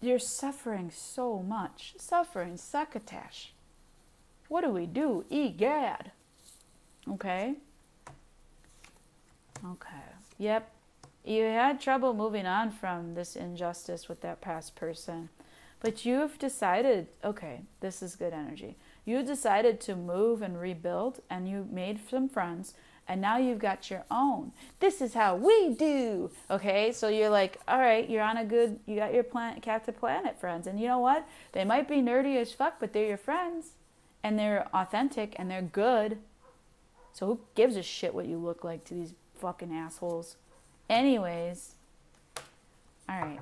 You're suffering so much. Suffering, succotash. What do we do? Egad. Okay. Okay. Yep. You had trouble moving on from this injustice with that past person. But you've decided, okay, this is good energy. You decided to move and rebuild, and you made some friends, and now you've got your own. This is how we do. Okay, so you're like, all right, you're on a good, you got your Captain Planet friends. And you know what? They might be nerdy as fuck, but they're your friends. And they're authentic, and they're good. So who gives a shit what you look like to these fucking assholes? Anyways, all right.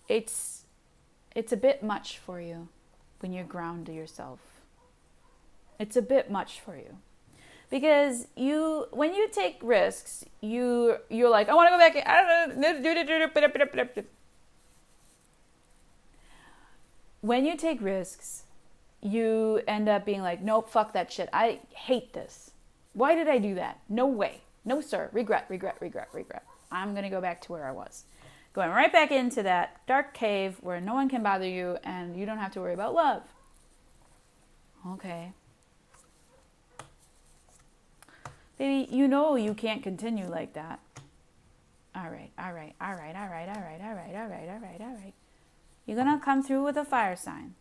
It's a bit much for you when you ground yourself. It's a bit much for you. Because when you take risks, you're like, I want to go back. When you take risks, you end up being like, nope, fuck that shit. I hate this. Why did I do that? No way. No, sir. Regret, regret, regret, regret. I'm going to go back to where I was. Going right back into that dark cave where no one can bother you and you don't have to worry about love. Okay. Baby, you know you can't continue like that. All right. You're going to come through with a fire sign.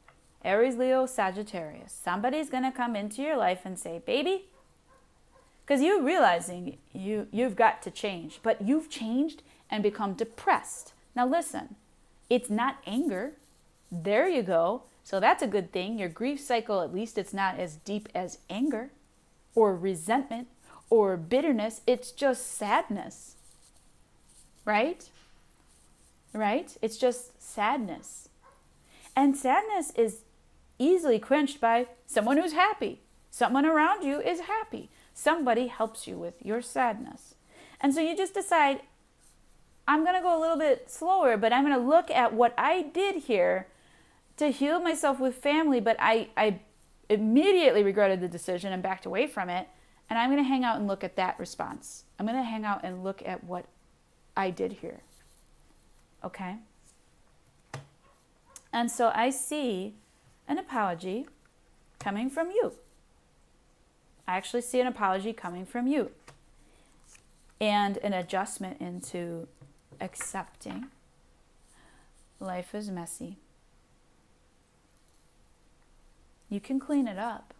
Aries, Leo, Sagittarius. Somebody's going to come into your life and say, baby, because you're realizing you've got to change, but you've changed and become depressed. Now listen, it's not anger. There you go. So that's a good thing. Your grief cycle, at least it's not as deep as anger or resentment or bitterness. It's just sadness. Right? Right? It's just sadness. And sadness is easily quenched by someone who's happy. Someone around you is happy. Somebody helps you with your sadness. And so you just decide, I'm going to go a little bit slower, but I'm going to look at what I did here to heal myself with family, but I immediately regretted the decision and backed away from it. And I'm going to hang out and look at that response. I'm going to hang out and look at what I did here. Okay? And so I see an apology coming from you. I actually see an apology coming from you. And an adjustment into accepting life is messy. You can clean it up,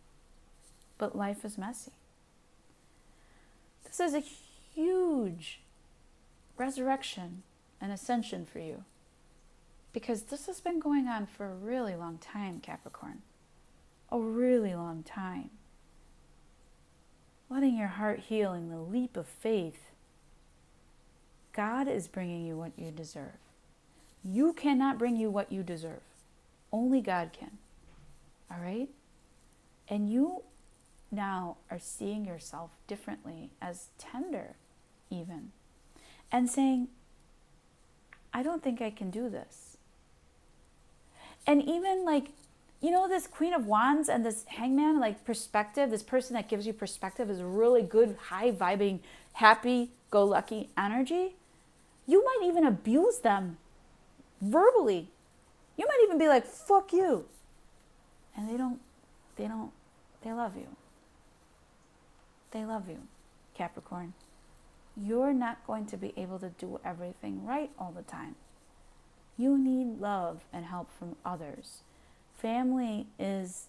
but life is messy. This is a huge resurrection and ascension for you, because this has been going on for a really long time, Capricorn. A really long time. Letting your heart heal in the leap of faith. God is bringing you what you deserve. You cannot bring you what you deserve. Only God can. All right? And you now are seeing yourself differently, as tender even. And saying, I don't think I can do this. And even like, you know, this Queen of Wands and this Hangman, like perspective, this person that gives you perspective is a really good, high vibing, happy, go lucky energy. You might even abuse them verbally. You might even be like, fuck you. And they love you. They love you, Capricorn. You're not going to be able to do everything right all the time. You need love and help from others. Family is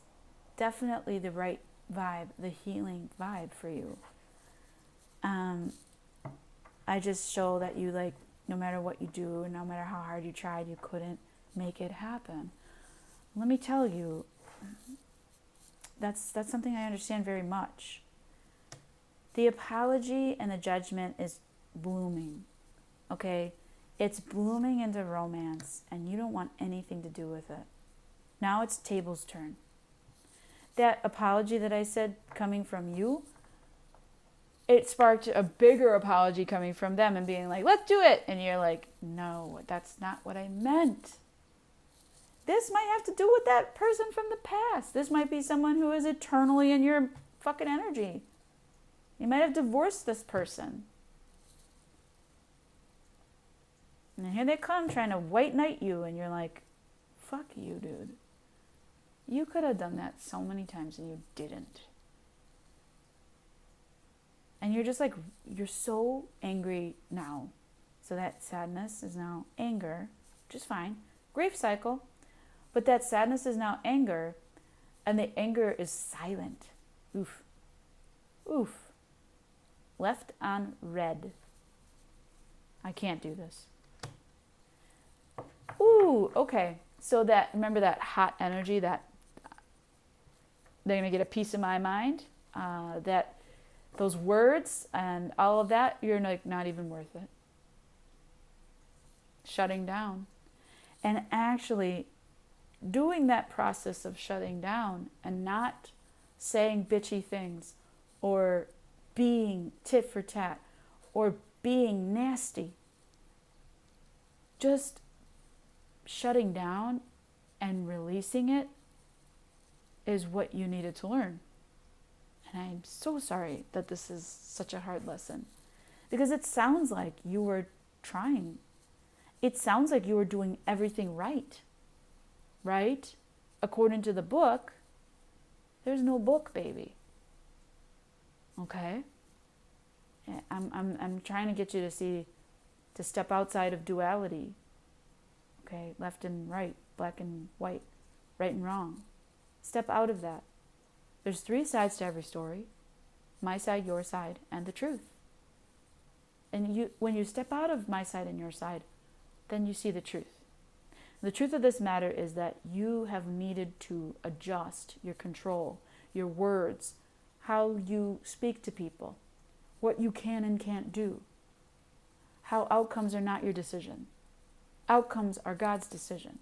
definitely the right vibe, the healing vibe for you. I just show that you, like, no matter what you do, no matter how hard you tried, you couldn't make it happen. Let me tell you, that's something I understand very much. The apology and the judgment is blooming, okay? It's blooming into romance, and you don't want anything to do with it. Now it's table's turn. That apology that I said coming from you, it sparked a bigger apology coming from them and being like, let's do it. And you're like, no, that's not what I meant. This might have to do with that person from the past. This might be someone who is eternally in your fucking energy. You might have divorced this person. And here they come trying to white knight you, and you're like, fuck you, dude. You could have done that so many times and you didn't. And you're just like, you're so angry now. So that sadness is now anger, which is fine. Grief cycle. But that sadness is now anger, and the anger is silent. Oof. Oof. Left on red. I can't do this. Ooh, okay. So that, remember that hot energy, that they're going to get a piece of my mind, that those words and all of that, you're like not even worth it. Shutting down. And actually doing that process of shutting down and not saying bitchy things or being tit for tat or being nasty. Just shutting down and releasing it is what you needed to learn. And I'm so sorry that this is such a hard lesson, because it sounds like you were trying. It sounds like you were doing everything right. Right? According to the book, there's no book, baby. Okay? I'm trying to get you to step outside of duality. Okay? Left and right, black and white, right and wrong. Step out of that. There's 3 sides to every story. My side, your side, and the truth. And when you step out of my side and your side, then you see the truth. The truth of this matter is that you have needed to adjust your control, your words, how you speak to people, what you can and can't do, how outcomes are not your decision. Outcomes are God's decision.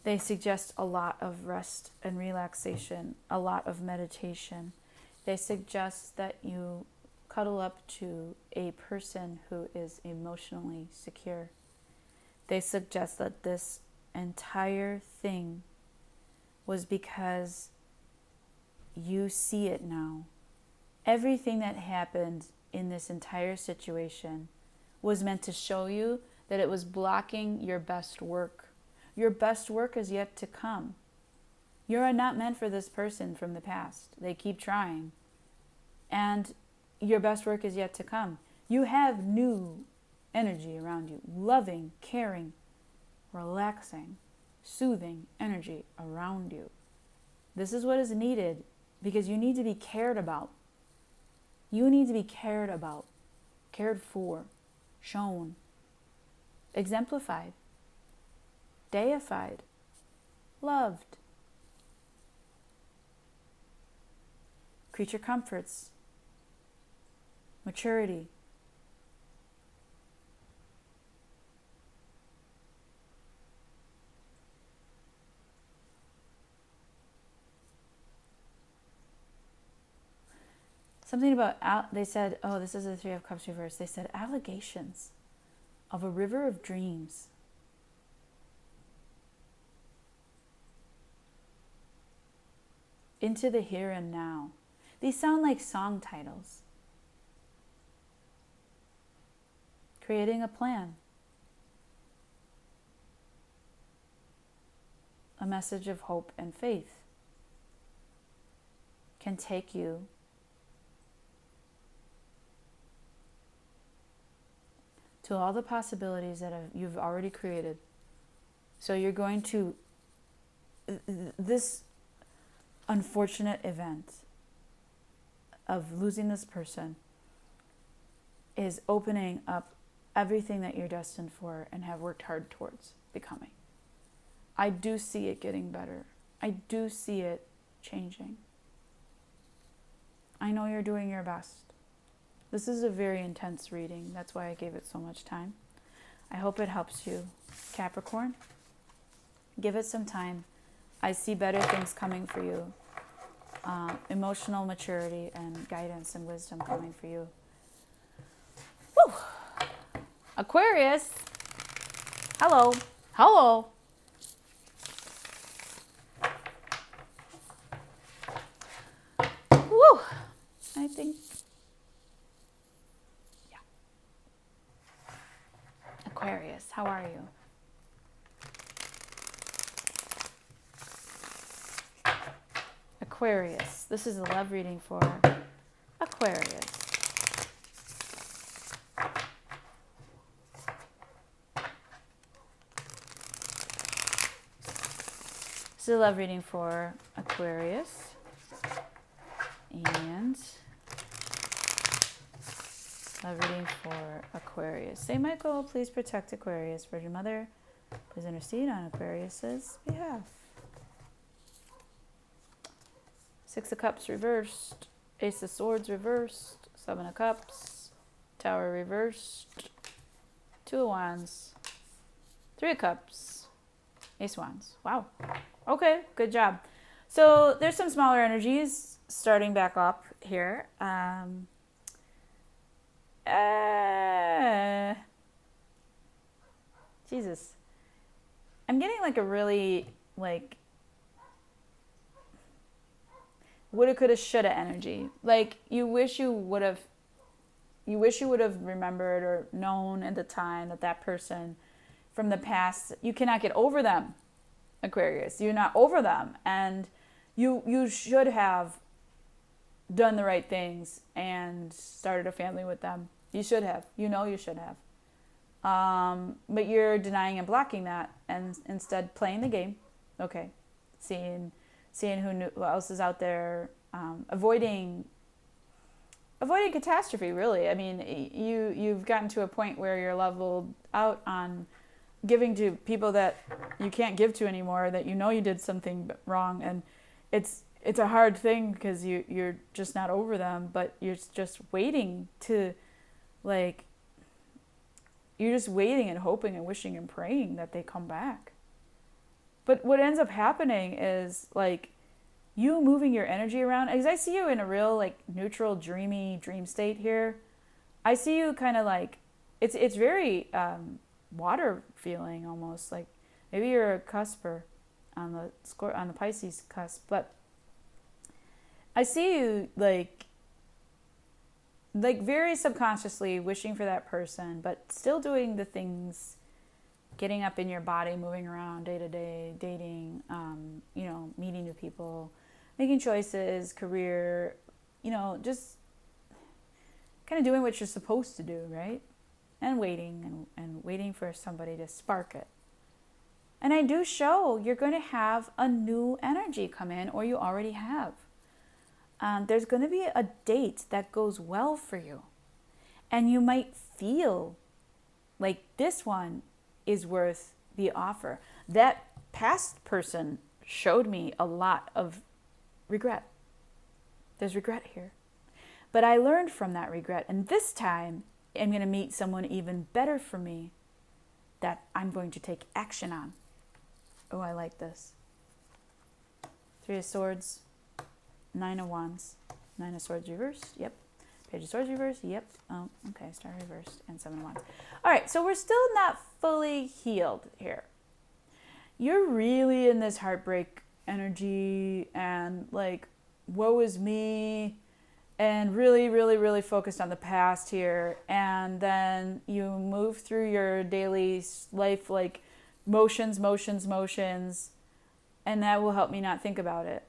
They suggest a lot of rest and relaxation, a lot of meditation. They suggest that you cuddle up to a person who is emotionally secure. They suggest that this entire thing was because you see it now. Everything that happened in this entire situation was meant to show you that it was blocking your best work. Your best work is yet to come. You are not meant for this person from the past. They keep trying. And your best work is yet to come. You have new energy around you. Loving, caring, relaxing, soothing energy around you. This is what is needed, because you need to be cared about. You need to be cared about, cared for, shown, exemplified, deified, loved. Creature comforts, maturity. Something about, they said, oh, this is the 3 of Cups reversed. They said allegations of a river of dreams. Into the here and now. These sound like song titles. Creating a plan. A message of hope and faith. can take you to all the possibilities that you've already created. So you're going to, this unfortunate event of losing this person is opening up everything that you're destined for and have worked hard towards becoming. I do see it getting better. I do see it changing. I know you're doing your best. This is a very intense reading. That's why I gave it so much time. I hope it helps you, Capricorn. Give it some time. I see better things coming for you. Emotional maturity and guidance and wisdom coming for you. Woo! Aquarius. Hello. Hello. Woo! I think, yeah. Aquarius, how are you? Aquarius. This is a love reading for Aquarius. This is a love reading for Aquarius. And love reading for Aquarius. Saint Michael, please protect Aquarius. Virgin Mother, please intercede on Aquarius's behalf. Six of Cups reversed, Ace of Swords reversed, Seven of Cups, Tower reversed, Two of Wands, Three of Cups, Ace of Wands. Wow. Okay, good job. So there's some smaller energies starting back up here. Jesus. I'm getting like a really like woulda, coulda, shoulda energy. Like you wish you would have remembered or known at the time that person from the past, you cannot get over them, Aquarius. You're not over them. And you should have done the right things and started a family with them. You should have. You know you should have. But you're denying and blocking that and instead playing the game. Okay. Seeing who else is out there, avoiding catastrophe, really. I mean, you've gotten to a point where you're leveled out on giving to people that you can't give to anymore, that you know you did something wrong, and it's a hard thing because you're just not over them, but you're just waiting to, like, you're just waiting and hoping and wishing and praying that they come back. But what ends up happening is, like, you moving your energy around, because I see you in a real, like, neutral, dreamy dream state here. I see you kind of like, it's very water feeling almost, like maybe you're a cusper on the Pisces cusp, but I see you like very subconsciously wishing for that person, but still doing the things, getting up in your body, moving around day to day, dating, meeting new people, making choices, career, just kind of doing what you're supposed to do, right? And waiting and waiting for somebody to spark it. And I do show you're going to have a new energy come in, or you already have. There's going to be a date that goes well for you. And you might feel like this one is worth the offer. That past person showed me a lot of regret. There's regret here. But I learned from that regret. And this time, I'm going to meet someone even better for me that I'm going to take action on. Oh, I like this. Three of Swords, Nine of Wands, Nine of Swords reversed. Yep. Page of Swords reversed. Yep. Oh, okay. Star reversed and Seven of Wands. All right. So we're still not fully healed here. You're really in this heartbreak energy and like, woe is me, and really, really, really focused on the past here. And then you move through your daily life like motions, and that will help me not think about it.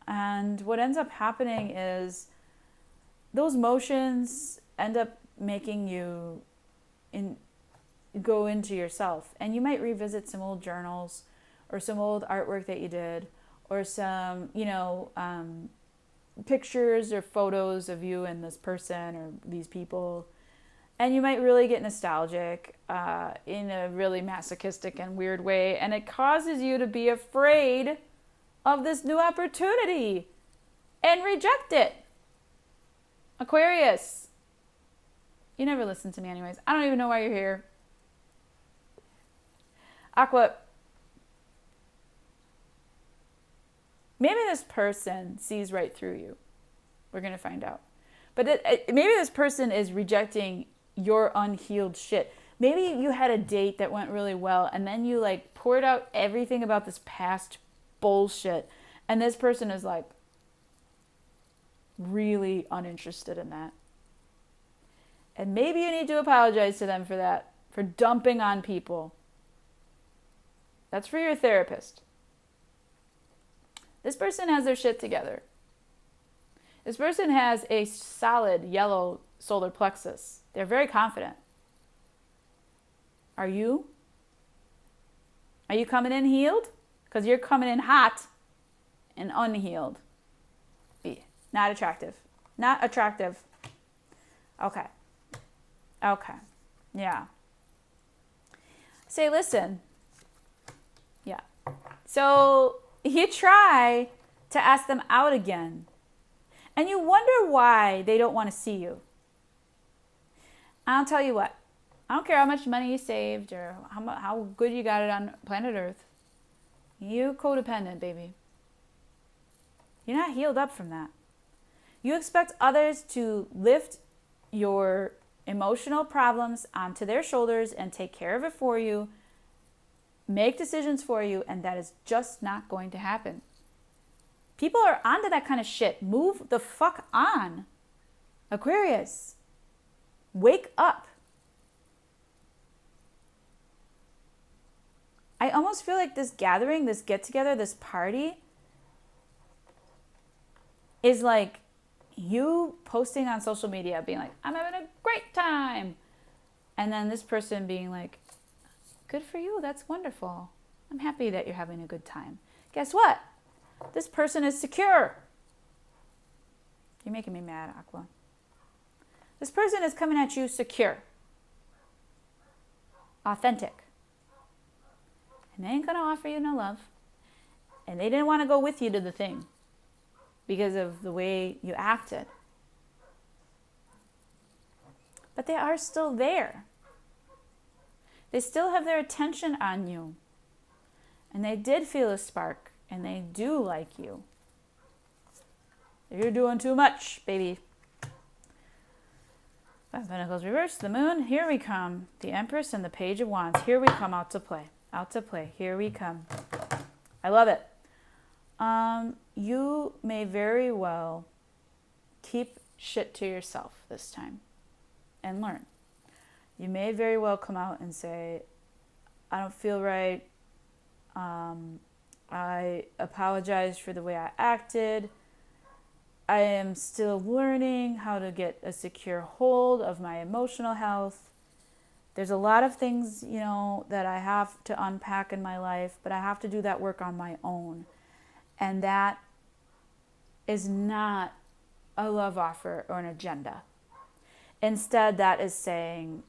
And what ends up happening is those motions end up making you go into yourself. And you might revisit some old journals or some old artwork that you did, or some, pictures or photos of you and this person or these people. And you might really get nostalgic in a really masochistic and weird way. And it causes you to be afraid of this new opportunity and reject it. Aquarius. You never listen to me anyways. I don't even know why you're here. Aqua. Maybe this person sees right through you. We're going to find out. But maybe this person is rejecting your unhealed shit. Maybe you had a date that went really well, and then you like poured out everything about this past bullshit. And this person is like really uninterested in that. And maybe you need to apologize to them for that, for dumping on people. That's for your therapist. This person has their shit together. This person has a solid yellow solar plexus. They're very confident. Are you? Are you coming in healed? Because you're coming in hot and unhealed. Not attractive. Not attractive. Okay. Okay. Yeah. Say, listen. Yeah. So you try to ask them out again. And you wonder why they don't want to see you. I'll tell you what. I don't care how much money you saved or how good you got it on planet Earth. You codependent, baby. You're not healed up from that. You expect others to lift your emotional problems onto their shoulders and take care of it for you, make decisions for you, and that is just not going to happen. People are onto that kind of shit. Move the fuck on. Aquarius, wake up. I almost feel like this gathering, this get-together, this party is like you posting on social media, being like, I'm having a great time. And then this person being like, good for you, that's wonderful. I'm happy that you're having a good time. Guess what? This person is secure. You're making me mad, Aqua. This person is coming at you secure. Authentic. And they ain't going to offer you no love. And they didn't want to go with you to the thing because of the way you acted. But they are still there. They still have their attention on you. And they did feel a spark. And they do like you. You're doing too much, baby. Five of Pentacles reversed. The moon. Here we come. The Empress and the Page of Wands. Here we come out to play. Out to play. Here we come. I love it. You may very well keep shit to yourself this time and learn. You may very well come out and say, I don't feel right. I apologize for the way I acted. I am still learning how to get a secure hold of my emotional health. There's a lot of things, that I have to unpack in my life, but I have to do that work on my own. And that is not a love offer or an agenda. Instead, that is saying,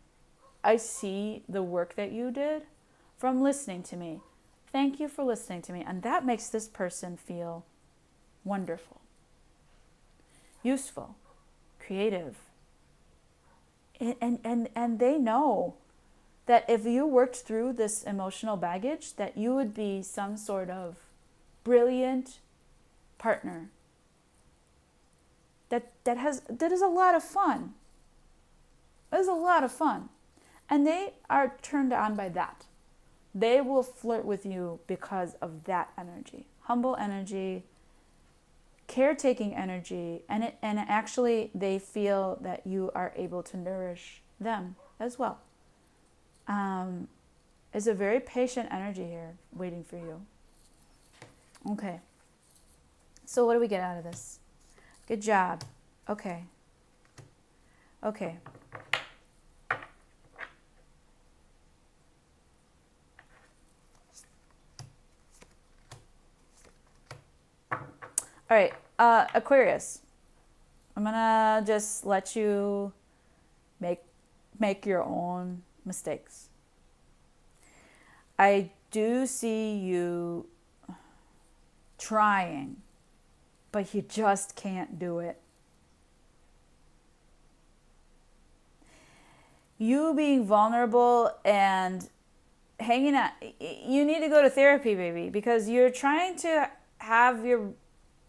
I see the work that you did from listening to me. Thank you for listening to me. And that makes this person feel wonderful, useful, creative. And they know that if you worked through this emotional baggage, that you would be some sort of brilliant partner that is a lot of fun. It is a lot of fun. And they are turned on by that. They will flirt with you because of that energy. Humble energy, caretaking energy, and actually they feel that you are able to nourish them as well. It's a very patient energy here waiting for you. Okay. So what do we get out of this? Good job. Okay. Okay. All right, Aquarius. I'm gonna just let you make your own mistakes. I do see you trying, but you just can't do it. You being vulnerable and hanging out, you need to go to therapy, baby, because you're trying to have your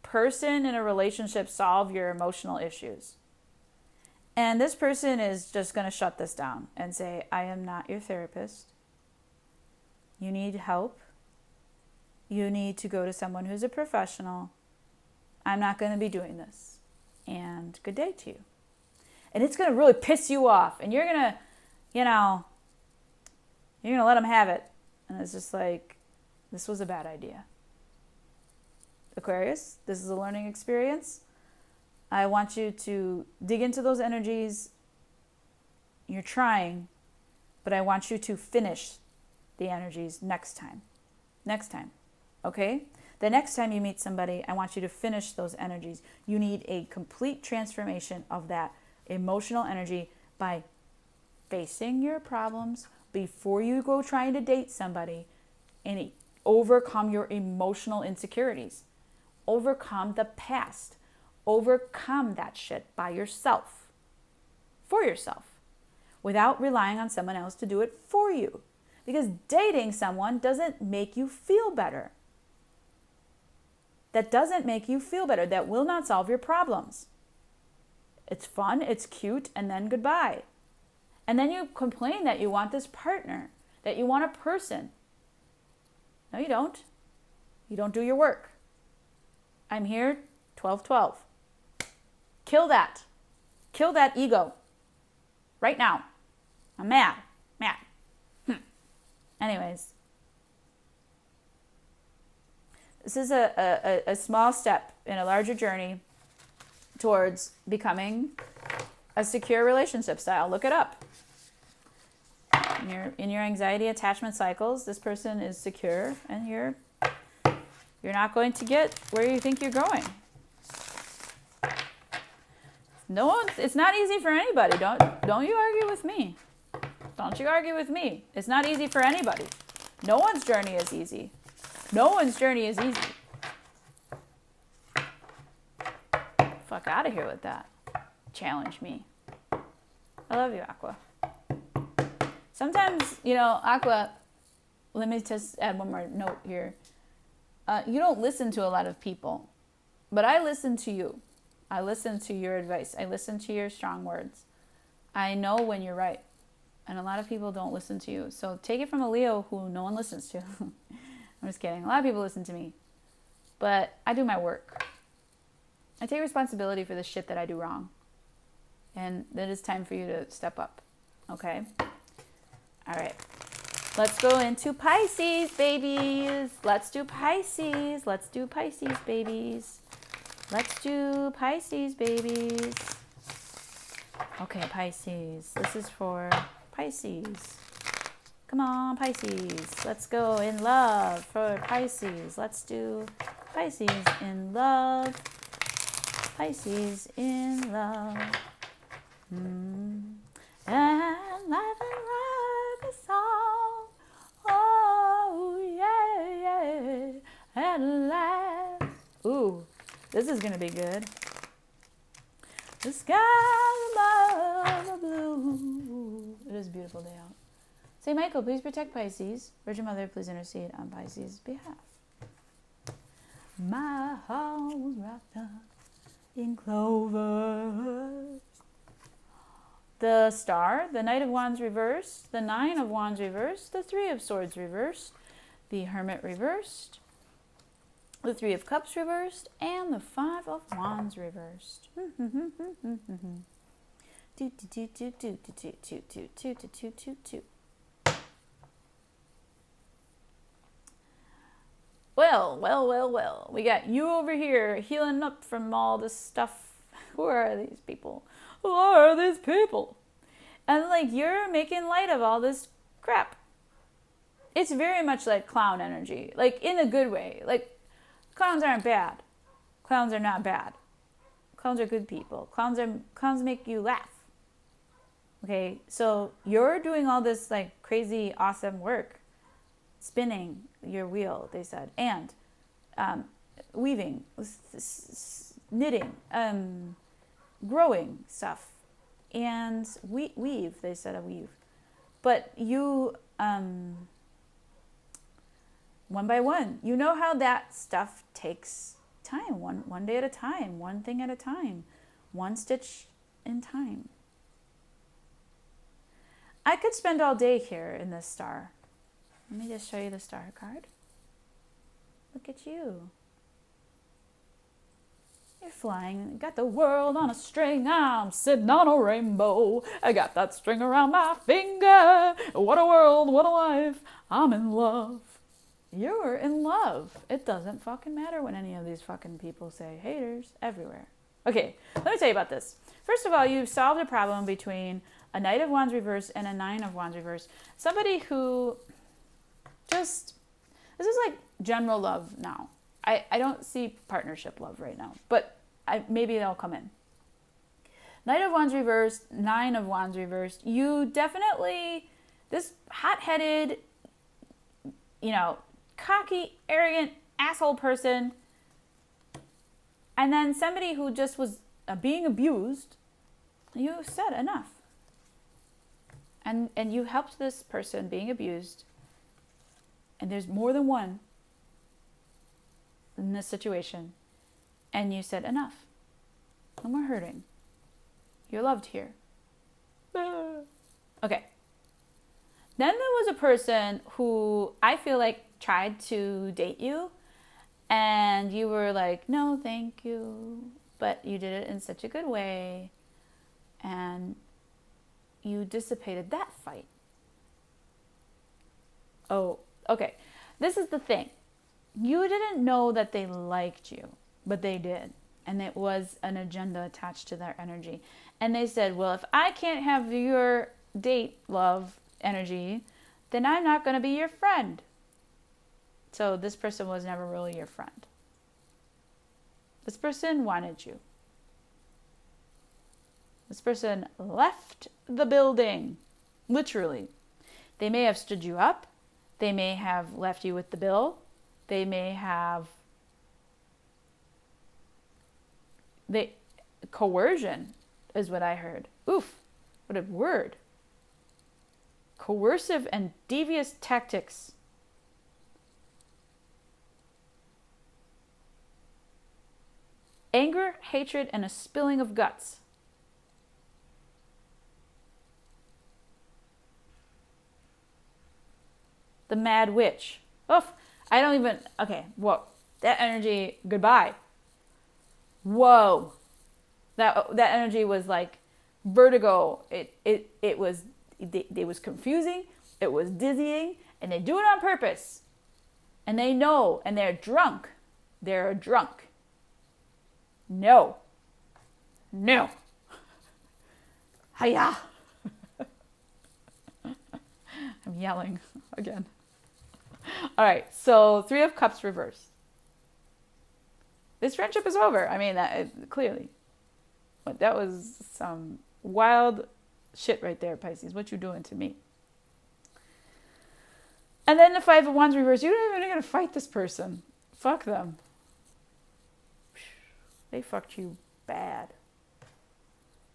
person in a relationship solve your emotional issues. And this person is just going to shut this down and say, I am not your therapist. You need help. You need to go to someone who's a professional. I'm not going to be doing this. And good day to you. And it's going to really piss you off. And you're going to, you're going to let them have it. And it's just like, this was a bad idea. Aquarius, this is a learning experience. I want you to dig into those energies. You're trying, but I want you to finish the energies next time. Next time, okay? The next time you meet somebody, I want you to finish those energies. You need a complete transformation of that emotional energy by facing your problems before you go trying to date somebody and overcome your emotional insecurities. Overcome the past. Overcome that shit by yourself. For yourself. Without relying on someone else to do it for you. Because dating someone doesn't make you feel better. That doesn't make you feel better. That will not solve your problems. It's fun, it's cute, and then goodbye. And then you complain that you want this partner, that you want a person. No, you don't. You don't do your work. I'm here, 12-12. Kill that. Kill that ego. Right now. I'm mad. Anyways. This is a small step in a larger journey towards becoming a secure relationship style. Look it up. In your anxiety attachment cycles, this person is secure and you're not going to get where you think you're going. It's not easy for anybody. Don't you argue with me. Don't you argue with me. It's not easy for anybody. No one's journey is easy. No one's journey is easy. Fuck out of here with that. Challenge me. I love you, Aqua. Sometimes, Aqua, let me just add one more note here. You don't listen to a lot of people, but I listen to you. I listen to your advice. I listen to your strong words. I know when you're right. And a lot of people don't listen to you. So take it from a Leo who no one listens to. I'm just kidding. A lot of people listen to me. But I do my work. I take responsibility for the shit that I do wrong. And it is time for you to step up. Okay? All right. Let's go into Pisces, babies. Let's do Pisces. Let's do Pisces, babies. Let's do Pisces, babies. Okay, Pisces. This is for Pisces. Come on, Pisces. Let's go in love for Pisces. Let's do Pisces in love. Pisces in love. And life is a song. Oh, yeah. And laugh. Ooh, this is going to be good. The sky above the blue. It is a beautiful day out. Saint Michael, please protect Pisces. Virgin Mother, please intercede on Pisces' behalf. My heart was wrapped up in clover. The Star, the Knight of Wands reversed, the Nine of Wands reversed, the Three of Swords reversed, the Hermit reversed, the Three of Cups reversed, and the Five of Wands reversed. Well. We got you over here healing up from all this stuff. Who are these people? Who are these people? And like, you're making light of all this crap. It's very much like clown energy, like in a good way. Like, clowns aren't bad. Clowns are not bad. Clowns are good people. Clowns make you laugh. Okay, so you're doing all this like crazy, awesome work, spinning your wheel, they said, and weaving, knitting, growing stuff, and weave, they said, a weave. But you, one by one, you know how that stuff takes time, one day at a time, one thing at a time, one stitch in time. I could spend all day here in this star. Let me just show you the star card. Look at you. You're flying. Got the world on a string. I'm sitting on a rainbow. I got that string around my finger. What a world, what a life. I'm in love. You're in love. It doesn't fucking matter what any of these fucking people say. Haters everywhere. Okay, let me tell you about this. First of all, you've solved a problem between a Knight of Wands reverse and a Nine of Wands reverse. Somebody who just, this is like general love now. I don't see partnership love right now, but maybe they'll come in. Knight of Wands reversed, Nine of Wands reversed. You definitely, this hot-headed, cocky, arrogant, asshole person, and then somebody who just was being abused, you said enough. And you helped this person being abused, and there's more than one in this situation, and you said enough. No more hurting. You're loved here. Okay. Then there was a person who I feel like tried to date you, and you were like, no, thank you. But you did it in such a good way, and you dissipated that fight. Oh, okay. This is the thing. You didn't know that they liked you, but they did. And it was an agenda attached to their energy. And they said, well, if I can't have your date love energy, then I'm not going to be your friend. So this person was never really your friend. This person wanted you. This person left the building, literally. They may have stood you up. They may have left you with the bill. They may have coercion is what I heard. Oof, what a word. Coercive and devious tactics. Anger, hatred, and a spilling of guts. The Mad Witch. Oof. I don't even, okay, whoa. That energy, goodbye. Whoa. That energy was like vertigo. It was confusing. It was dizzying. And they do it on purpose. And they know. And they're drunk. They're drunk. No. Hiya. I'm yelling again. All right, so Three of Cups reversed. This friendship is over. I mean, clearly. But that was some wild shit right there, Pisces. What you doing to me? And then the Five of Wands reversed. You're not even going to fight this person. Fuck them. They fucked you bad.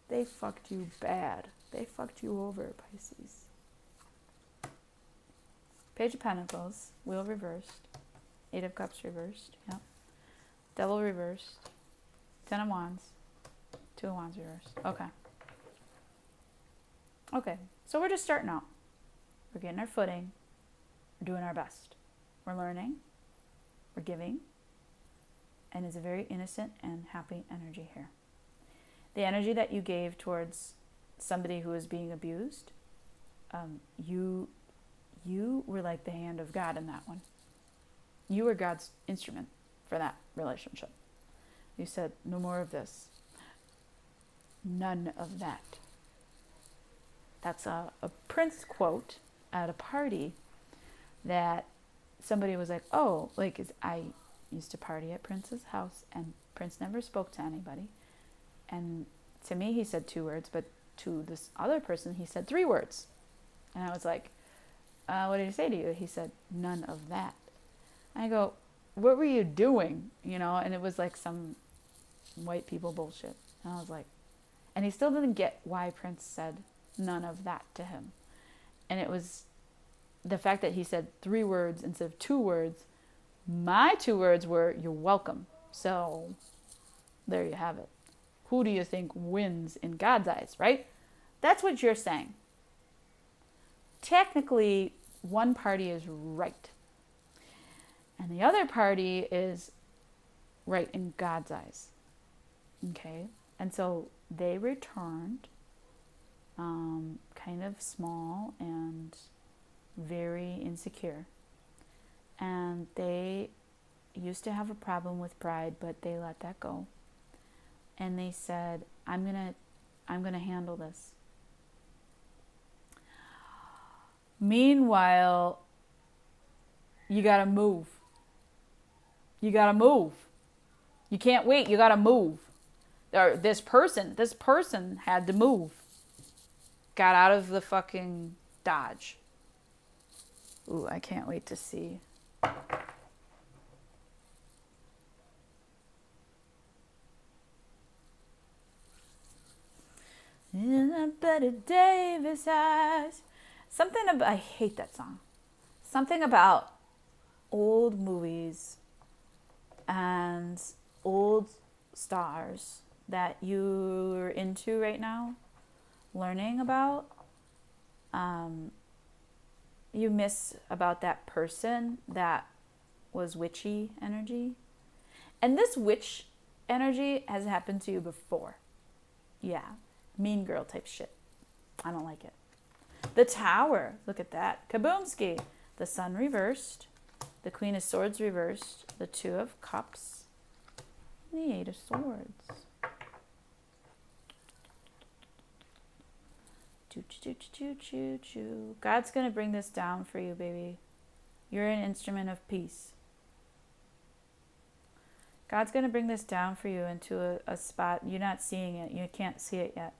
They fucked you bad. They fucked you over, Pisces. Page of Pentacles, Wheel reversed, Eight of Cups reversed, yep. Devil reversed, Ten of Wands, Two of Wands reversed. Okay, so we're just starting out. We're getting our footing. We're doing our best. We're learning. We're giving. And it's a very innocent and happy energy here. The energy that you gave towards somebody who is being abused, you were like the hand of God in that one. You were God's instrument for that relationship. You said, no more of this. None of that. That's a Prince quote at a party that somebody was like, oh, like, I used to party at Prince's house and Prince never spoke to anybody. And to me, he said 2 words, but to this other person, he said 3 words. And I was like, what did he say to you? He said, none of that. I go, what were you doing? You know, and it was like some white people bullshit. And I was like, and he still didn't get why Prince said none of that to him. And it was the fact that he said 3 words instead of 2 words. My 2 words were, you're welcome. So there you have it. Who do you think wins in God's eyes, right? That's what you're saying. Technically, one party is right. And the other party is right in God's eyes. Okay? And so they returned kind of small and very insecure. And they used to have a problem with pride, but they let that go. And they said, I'm gonna handle this. Meanwhile, you gotta move. You gotta move. You can't wait, you gotta move. This person had to move. Got out of the fucking Dodge. Ooh, I can't wait to see. In a Betty Davis eyes. Something about, I hate that song. Something about old movies and old stars that you're into right now, learning about. You miss about that person that was witchy energy. And this witch energy has happened to you before. Yeah. Mean girl type shit. I don't like it. The Tower. Look at that. Kaboomski. The Sun reversed. The Queen of Swords reversed. The Two of Cups. The Eight of Swords. Choo, choo, choo, choo, choo, choo. God's going to bring this down for you, baby. You're an instrument of peace. God's going to bring this down for you into a spot. You're not seeing it. You can't see it yet.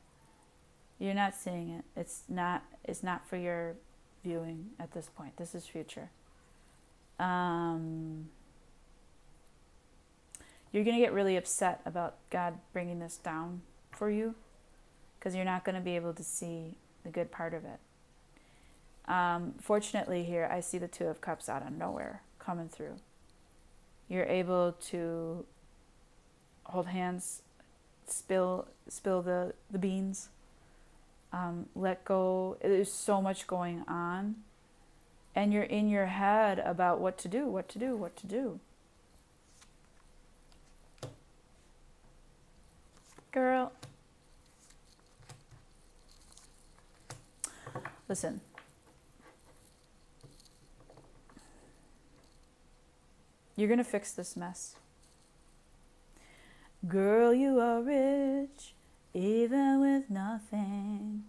You're not seeing it. It's not for your viewing at this point. This is future. You're going to get really upset about God bringing this down for you because you're not going to be able to see the good part of it. Fortunately here, I see the Two of Cups out of nowhere coming through. You're able to hold hands, spill the beans, let go. There's so much going on. And you're in your head about what to do. Girl. Listen. You're going to fix this mess. Girl, you are rich, even with nothing.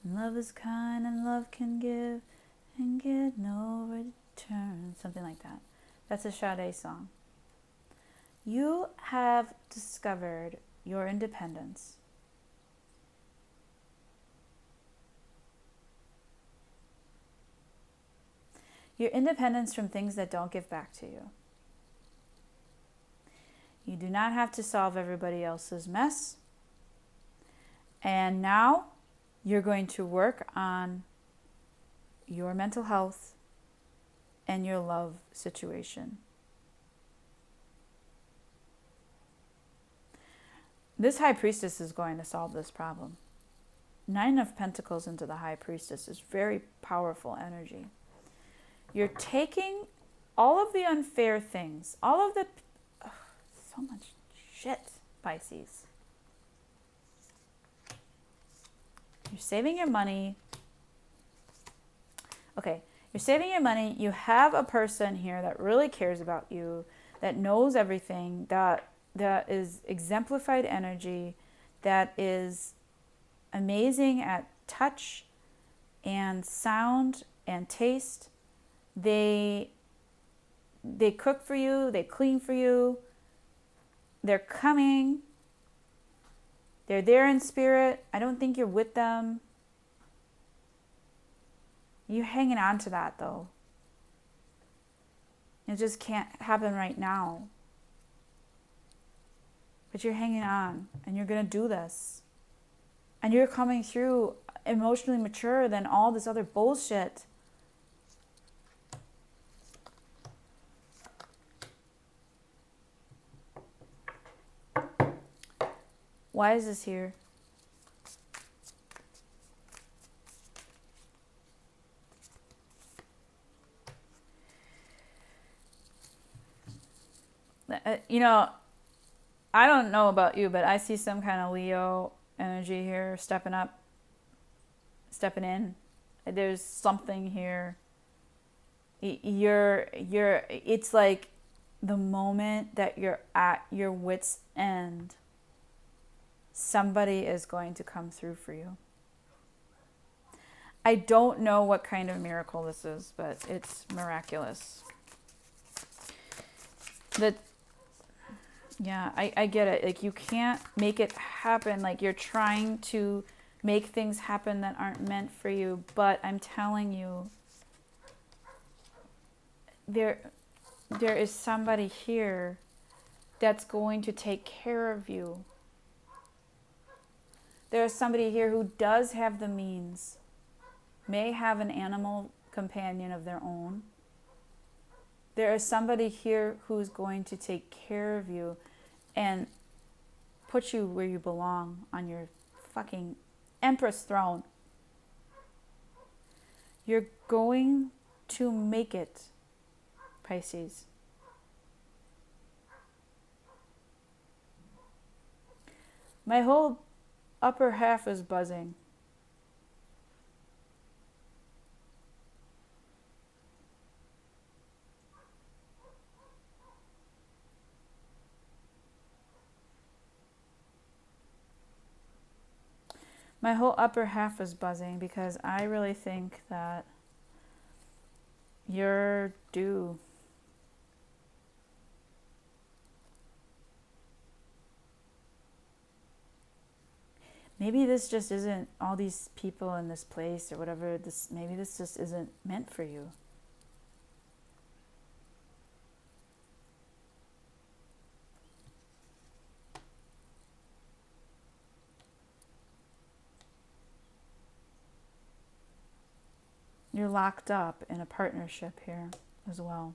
Love is kind and love can give and get no return. Something like that. That's a Sade song. You have discovered your independence. Your independence from things that don't give back to you. You do not have to solve everybody else's mess. And now you're going to work on your mental health and your love situation. This High Priestess is going to solve this problem. 9 of Pentacles into the High Priestess is very powerful energy. You're taking all of the unfair things, all of the... so much shit, Pisces. You're saving your money. Okay, You're saving your money. You have a person here that really cares about you, that knows everything, that is exemplified energy, that is amazing at touch and sound and taste. They cook for you, they clean for you. They're coming. They're there in spirit. I don't think you're with them. You're hanging on to that though. It just can't happen right now. But you're hanging on and you're going to do this. And you're coming through emotionally mature than all this other bullshit. Why is this here? You know, I don't know about you, but I see some kind of Leo energy here, stepping up, stepping in. There's something here. It's like the moment that you're at your wit's end, somebody is going to come through for you. I don't know what kind of miracle this is, but it's miraculous. Yeah, I get it. Like, you can't make it happen. Like, you're trying to make things happen that aren't meant for you. But I'm telling you, there is somebody here that's going to take care of you. There is somebody here who does have the means, may have an animal companion of their own. There is somebody here who's going to take care of you and put you where you belong on your fucking Empress throne. You're going to make it, Pisces. My whole upper half is buzzing. My whole upper half is buzzing because I really think that you're due. Maybe this just isn't all these people in this place or whatever. Maybe this just isn't meant for you. You're locked up in a partnership here as well.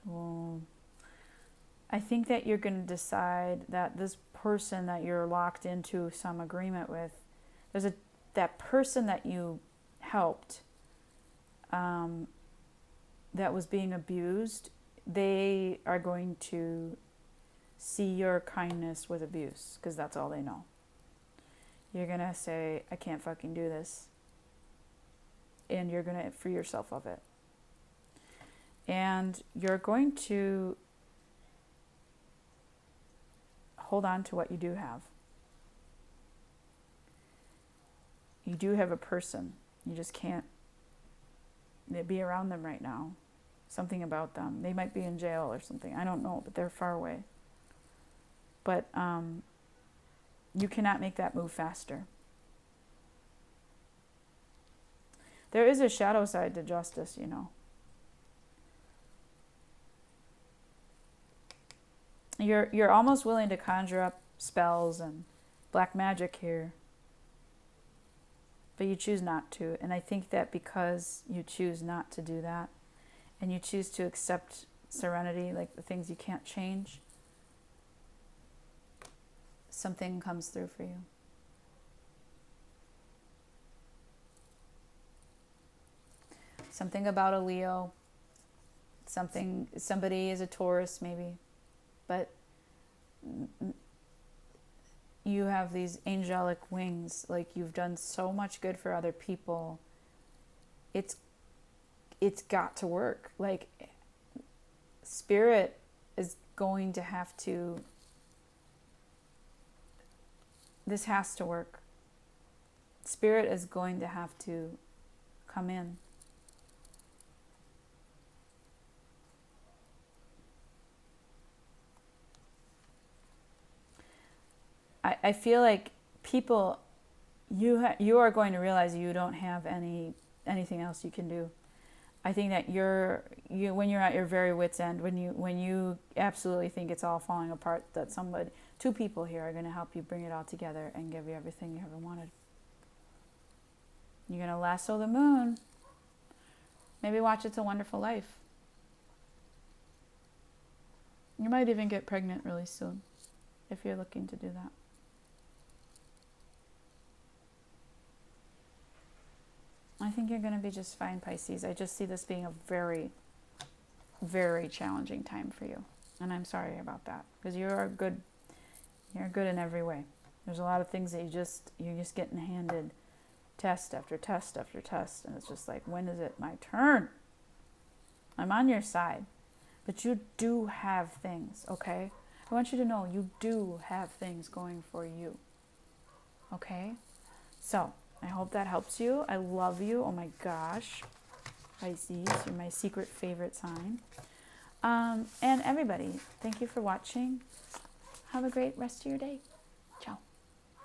Well, I think that you're going to decide that this person that you're locked into some agreement with, that person that you helped, that was being abused, they are going to see your kindness with abuse because that's all they know. You're going to say, I can't fucking do this. And you're going to free yourself of it. And you're going to hold on to what you do have. You do have a person. You just can't be around them right now. Something about them. They might be in jail or something. I don't know, but they're far away. But you cannot make that move faster. There is a shadow side to justice, you know. You're almost willing to conjure up spells and black magic here. But you choose not to. And I think that because you choose not to do that, and you choose to accept serenity, like the things you can't change, something comes through for you. Something about a Leo. Somebody is a Taurus maybe. But you have these angelic wings. Like, you've done so much good for other people. It's got to work. Like, spirit is going to have to, this has to work. Spirit is going to have to come in. I feel like people, you are going to realize you don't have anything else you can do. I think that when you're at your very wit's end, when you absolutely think it's all falling apart, that two people here are going to help you bring it all together and give you everything you ever wanted. You're going to lasso the moon. Maybe watch It's a Wonderful Life. You might even get pregnant really soon if you're looking to do that. I think you're going to be just fine, Pisces. I just see this being a very, very challenging time for you. And I'm sorry about that, because you're good in every way. There's a lot of things that you're just getting handed test after test after test. And it's just like, when is it my turn? I'm on your side. But you do have things, okay? I want you to know you do have things going for you. Okay? So, I hope that helps you. I love you. Oh my gosh. Pisces, you're my secret favorite sign. And everybody, thank you for watching. Have a great rest of your day. Ciao.